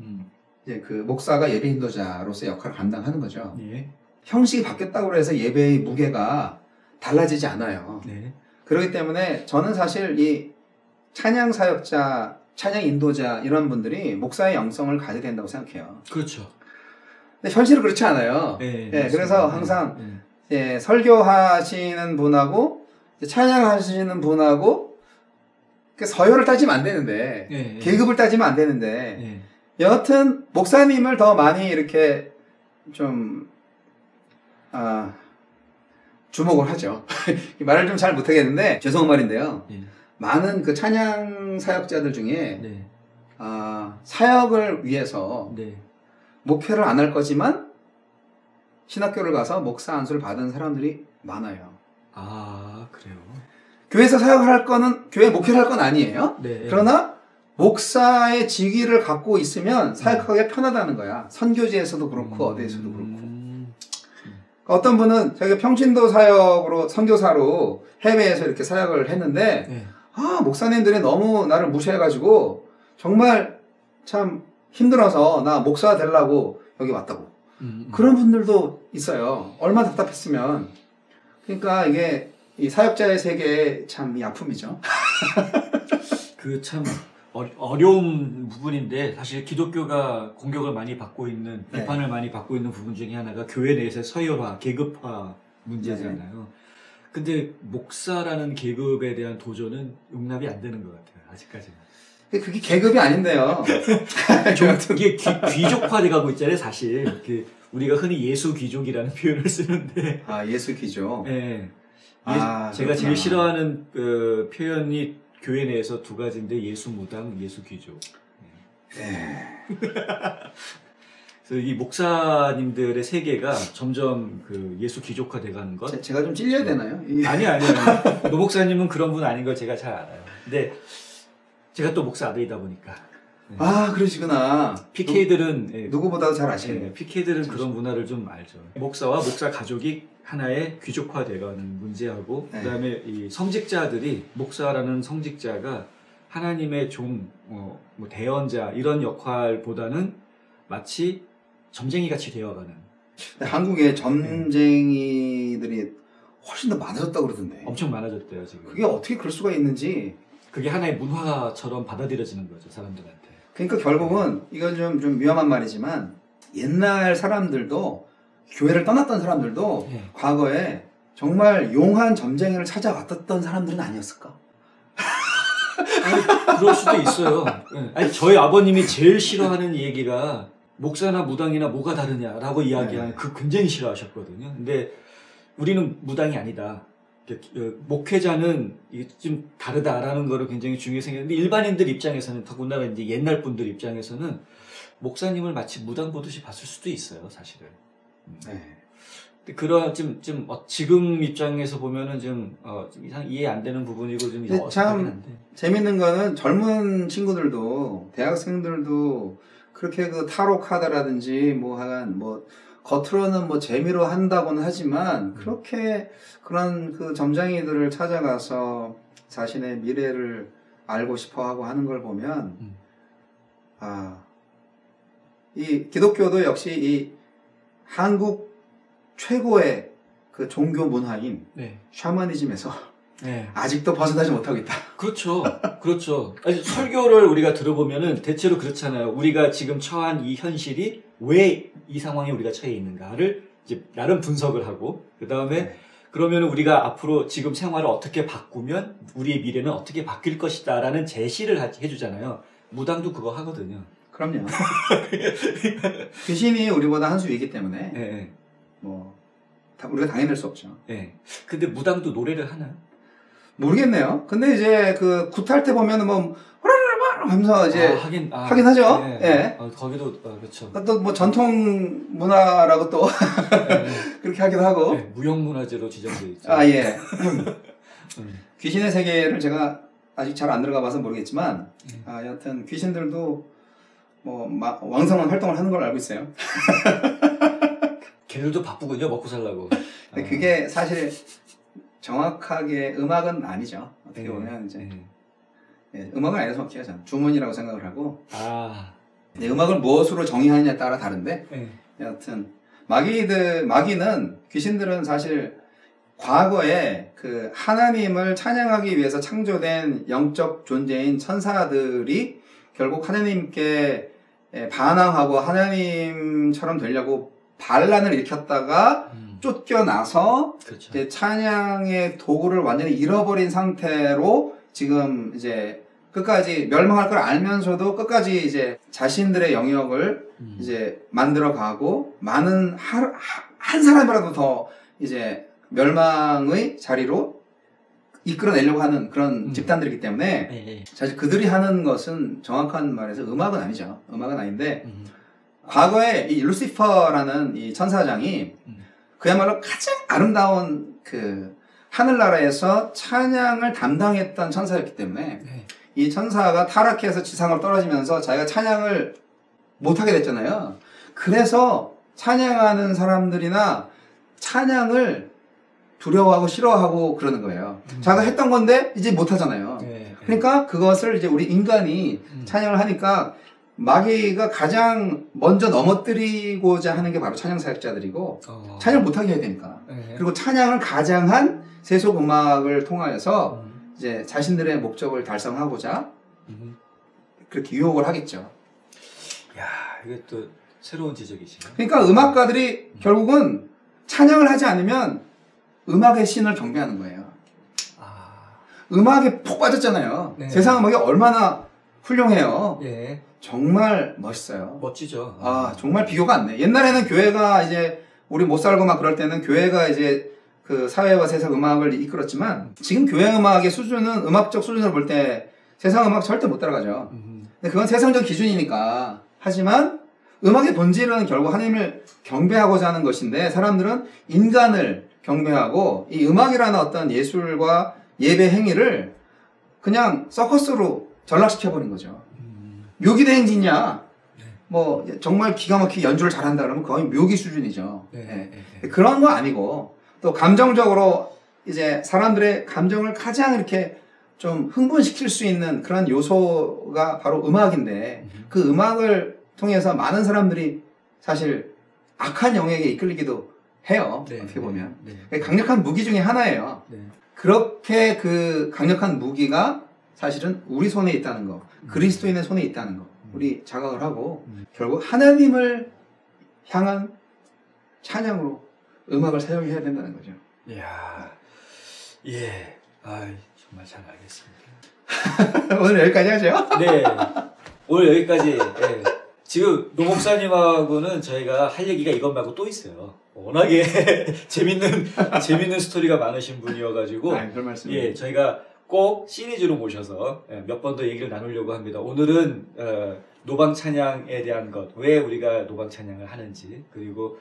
이제 그 목사가 예배 인도자로서의 역할을 감당하는 거죠. 예. 형식이 바뀌었다고 해서 예배의 무게가 달라지지 않아요. 네. 그렇기 때문에 저는 사실 이 찬양 사역자, 찬양 인도자 이런 분들이 목사의 영성을 가져야 된다고 생각해요. 그렇죠. 근데 현실은 그렇지 않아요. 네. 그래서 항상 설교하시는 분하고 찬양하시는 분하고 서열을 따지면 안 되는데 계급을 따지면 안 되는데 여하튼 목사님을 더 많이 이렇게 좀 주목을 하죠. 말을 좀 잘 못하겠는데 죄송한 말인데요. 많은 그 찬양 사역자들 중에 사역을 위해서 목회를 안 할 거지만 신학교를 가서 목사 안수를 받은 사람들이 많아요. 그래요? 교회에서 사역을 할 거는 교회 목회를 할 건 아니에요. 네. 그러나 목사의 직위를 갖고 있으면 사역하기가 편하다는 거야. 선교지에서도 그렇고 어디에서도 그렇고. 어떤 분은 자기가 평신도 사역으로 선교사로 해외에서 이렇게 사역을 했는데 목사님들이 너무 나를 무시해가지고 정말 참 힘들어서 나 목사 되려고 여기 왔다고. 그런 분들도 있어요. 얼마나 답답했으면. 그러니까 이게 이 사역자의 세계의 참 이 아픔이죠. 그 참 어려운 부분인데 사실 기독교가 공격을 많이 받고 있는 비판을 많이 받고 있는 부분 중에 하나가 교회 내에서의 서열화, 계급화 문제잖아요. 근데 목사라는 계급에 대한 도전은 용납이 안 되는 것 같아요. 아직까지는. 그게 계급이 아닌데요. 이게 귀족화돼 가고 있잖아요. 사실 우리가 흔히 예수 귀족이라는 표현을 쓰는데. 아, 예수 귀족. 네. 아, 제가 제일 싫어하는 그 표현이 교회 내에서 두 가지인데 예수 무당, 예수 귀족. 네. 그래서 이 목사님들의 세계가 점점 그 예수 귀족화 돼가는 것. 제가 좀 찔려야 되나요? 아니요. 노 목사님은 그런 분 아닌 걸 제가 잘 알아요. 근데 제가 또 목사 아들이다 보니까. 아, 그러시구나. PK들은 누구보다도 잘 아시네요. PK들은 그런 문화를 좀 알죠. 목사와 목사 가족이 하나의 귀족화돼가는 문제하고 그다음에 이 성직자들이 목사라는 성직자가 하나님의 종, 뭐 대언자 이런 역할보다는 마치 점쟁이 같이 되어가는. 한국의 점쟁이들이 훨씬 더 많아졌다고 그러던데. 엄청 많아졌대요 지금. 그게 어떻게 그럴 수가 있는지. 그게 하나의 문화처럼 받아들여지는 거죠 사람들한테. 그러니까 결국은 이건 좀 위험한 말이지만 옛날 사람들도 교회를 떠났던 사람들도 과거에 정말 용한 점쟁이를 찾아왔던 사람들은 아니었을까? 아니, 그럴 수도 있어요. 아니, 저희 아버님이 제일 싫어하는 얘기가 목사나 무당이나 뭐가 다르냐라고 이야기하는 그 굉장히 싫어하셨거든요. 근데 우리는 무당이 아니다. 목회자는 좀 다르다라는 거를 굉장히 중요히 생각했는데 일반인들 입장에서는 더군다나 이제 옛날 분들 입장에서는 목사님을 마치 무당 보듯이 봤을 수도 있어요, 사실은. 그런 지금 입장에서 보면은 좀 이해 안 되는 부분이고 좀 참 한데. 재밌는 거는 젊은 친구들도 대학생들도 그렇게 그 타로 카드라든지 뭐 겉으로는 뭐 재미로 한다고는 하지만 그렇게 그런 그 점쟁이들을 찾아가서 자신의 미래를 알고 싶어 하고 하는 걸 보면 이 기독교도 역시 이 한국 최고의 그 종교 문화인 샤머니즘에서 아직도 벗어나지 못하고 있다. 그렇죠. 그렇죠. 아니, 설교를 우리가 들어보면은 대체로 그렇잖아요. 우리가 지금 처한 이 현실이 왜 이 상황에 우리가 처해 있는가를 이제 나름 분석을 하고 그 다음에 그러면 우리가 앞으로 지금 생활을 어떻게 바꾸면 우리의 미래는 어떻게 바뀔 것이다라는 제시를 해주잖아요. 무당도 그거 하거든요. 그럼요. 귀신이 우리보다 한 수 위기 때문에 뭐 우리가 당해낼 수 없죠. 근데 무당도 노래를 하나요? 모르겠네요. 근데 이제 그 굿할 때 보면은 뭐 하면서 이제 하긴 하죠. 거기도 그렇죠. 또 뭐 전통 문화라고 또 그렇게 하기도 하고. 무형문화재로 지정돼 있죠. 귀신의 세계를 제가 아직 잘 안 들어가 봐서 모르겠지만 여하튼 귀신들도 뭐 왕성한 활동을 하는 걸 알고 있어요. 걔들도 바쁘군요. 먹고 살라고. 그게 사실 정확하게 음악은 아니죠. 어떻게 보면 이제 음악은 아니라서 정확히 하잖아. 주문이라고 생각을 하고 음악을 무엇으로 정의하느냐에 따라 다른데 여하튼 마귀는 귀신들은 사실 과거에 그 하나님을 찬양하기 위해서 창조된 영적 존재인 천사들이 결국 하나님께 반항하고 하나님처럼 되려고 반란을 일으켰다가 쫓겨나서 이제 찬양의 도구를 완전히 잃어버린 상태로 지금 이제 끝까지 멸망할 걸 알면서도 끝까지 이제 자신들의 영역을 이제 만들어가고 많은 한 사람이라도 더 이제 멸망의 자리로 이끌어내려고 하는 그런 집단들이기 때문에 사실 그들이 하는 것은 정확한 말해서 음악은 아니죠. 음악은 아닌데 과거에 이 루시퍼라는 이 천사장이 그야말로 가장 아름다운 그 하늘나라에서 찬양을 담당했던 천사였기 때문에 이 천사가 타락해서 지상으로 떨어지면서 자기가 찬양을 못하게 됐잖아요. 그래서 찬양하는 사람들이나 찬양을 두려워하고 싫어하고 그러는 거예요. 자기가 했던 건데 이제 못하잖아요. 그러니까 그것을 이제 우리 인간이 찬양을 하니까 마귀가 가장 먼저 넘어뜨리고자 하는 게 바로 찬양 사역자들이고 찬양 못하게 해야 되니까. 네. 그리고 찬양을 가장한 세속 음악을 통하여서 이제 자신들의 목적을 달성하고자 그렇게 유혹을 하겠죠. 야, 이게 또 새로운 지적이시네. 그러니까 음악가들이 결국은 찬양을 하지 않으면 음악의 신을 경배하는 거예요. 음악에 푹 빠졌잖아요. 네. 세상 음악이 얼마나 훌륭해요. 예. 정말 멋있어요. 멋지죠. 정말 비교가 안 돼. 옛날에는 교회가 이제 우리 못 살고 막 그럴 때는 교회가 이제 그 사회와 세상 음악을 이끌었지만 지금 교회 음악의 수준은 음악적 수준으로 볼 때 세상 음악 절대 못 따라가죠. 근데 그건 세상적 기준이니까. 하지만 음악의 본질은 결국 하나님을 경배하고자 하는 것인데 사람들은 인간을 경배하고 이 음악이라는 어떤 예술과 예배 행위를 그냥 서커스로 전락시켜버린 거죠. 묘기대 행진이야. 뭐 정말 기가 막히게 연주를 잘한다 그러면 거의 묘기 수준이죠. 그런 거 아니고 또 감정적으로 이제 사람들의 감정을 가장 이렇게 좀 흥분시킬 수 있는 그런 요소가 바로 음악인데 그 음악을 통해서 많은 사람들이 사실 악한 영역에 이끌리기도 해요. 어떻게 보면. 강력한 무기 중에 하나예요. 그렇게 그 강력한 무기가 사실은 우리 손에 있다는 거, 그리스도인의 손에 있다는 거, 우리 자각을 하고 결국 하나님을 향한 찬양으로 음악을 사용해야 된다는 거죠. 이야, 예, 정말 잘 알겠습니다. 오늘 여기까지 하죠? 네, 오늘 여기까지. 네. 지금 노 목사님하고는 저희가 할 얘기가 이것 말고 또 있어요. 워낙에 재밌는 스토리가 많으신 분이어가지고, 별 말씀. 예, 저희가 꼭 시리즈로 모셔서 몇 번 더 얘기를 나누려고 합니다. 오늘은 노방 찬양에 대한 것, 왜 우리가 노방 찬양을 하는지, 그리고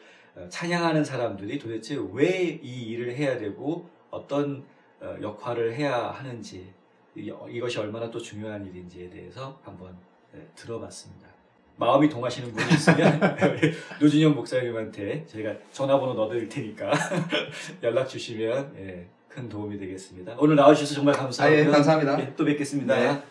찬양하는 사람들이 도대체 왜 이 일을 해야 되고 어떤 역할을 해야 하는지, 이것이 얼마나 또 중요한 일인지에 대해서 한번 들어봤습니다. 마음이 동하시는 분이 있으면 노진영 목사님한테 저희가 전화번호 넣어드릴 테니까 연락 주시면 큰 도움이 되겠습니다. 오늘 나와주셔서 정말 감사하고요. 감사합니다. 또 뵙겠습니다. 네.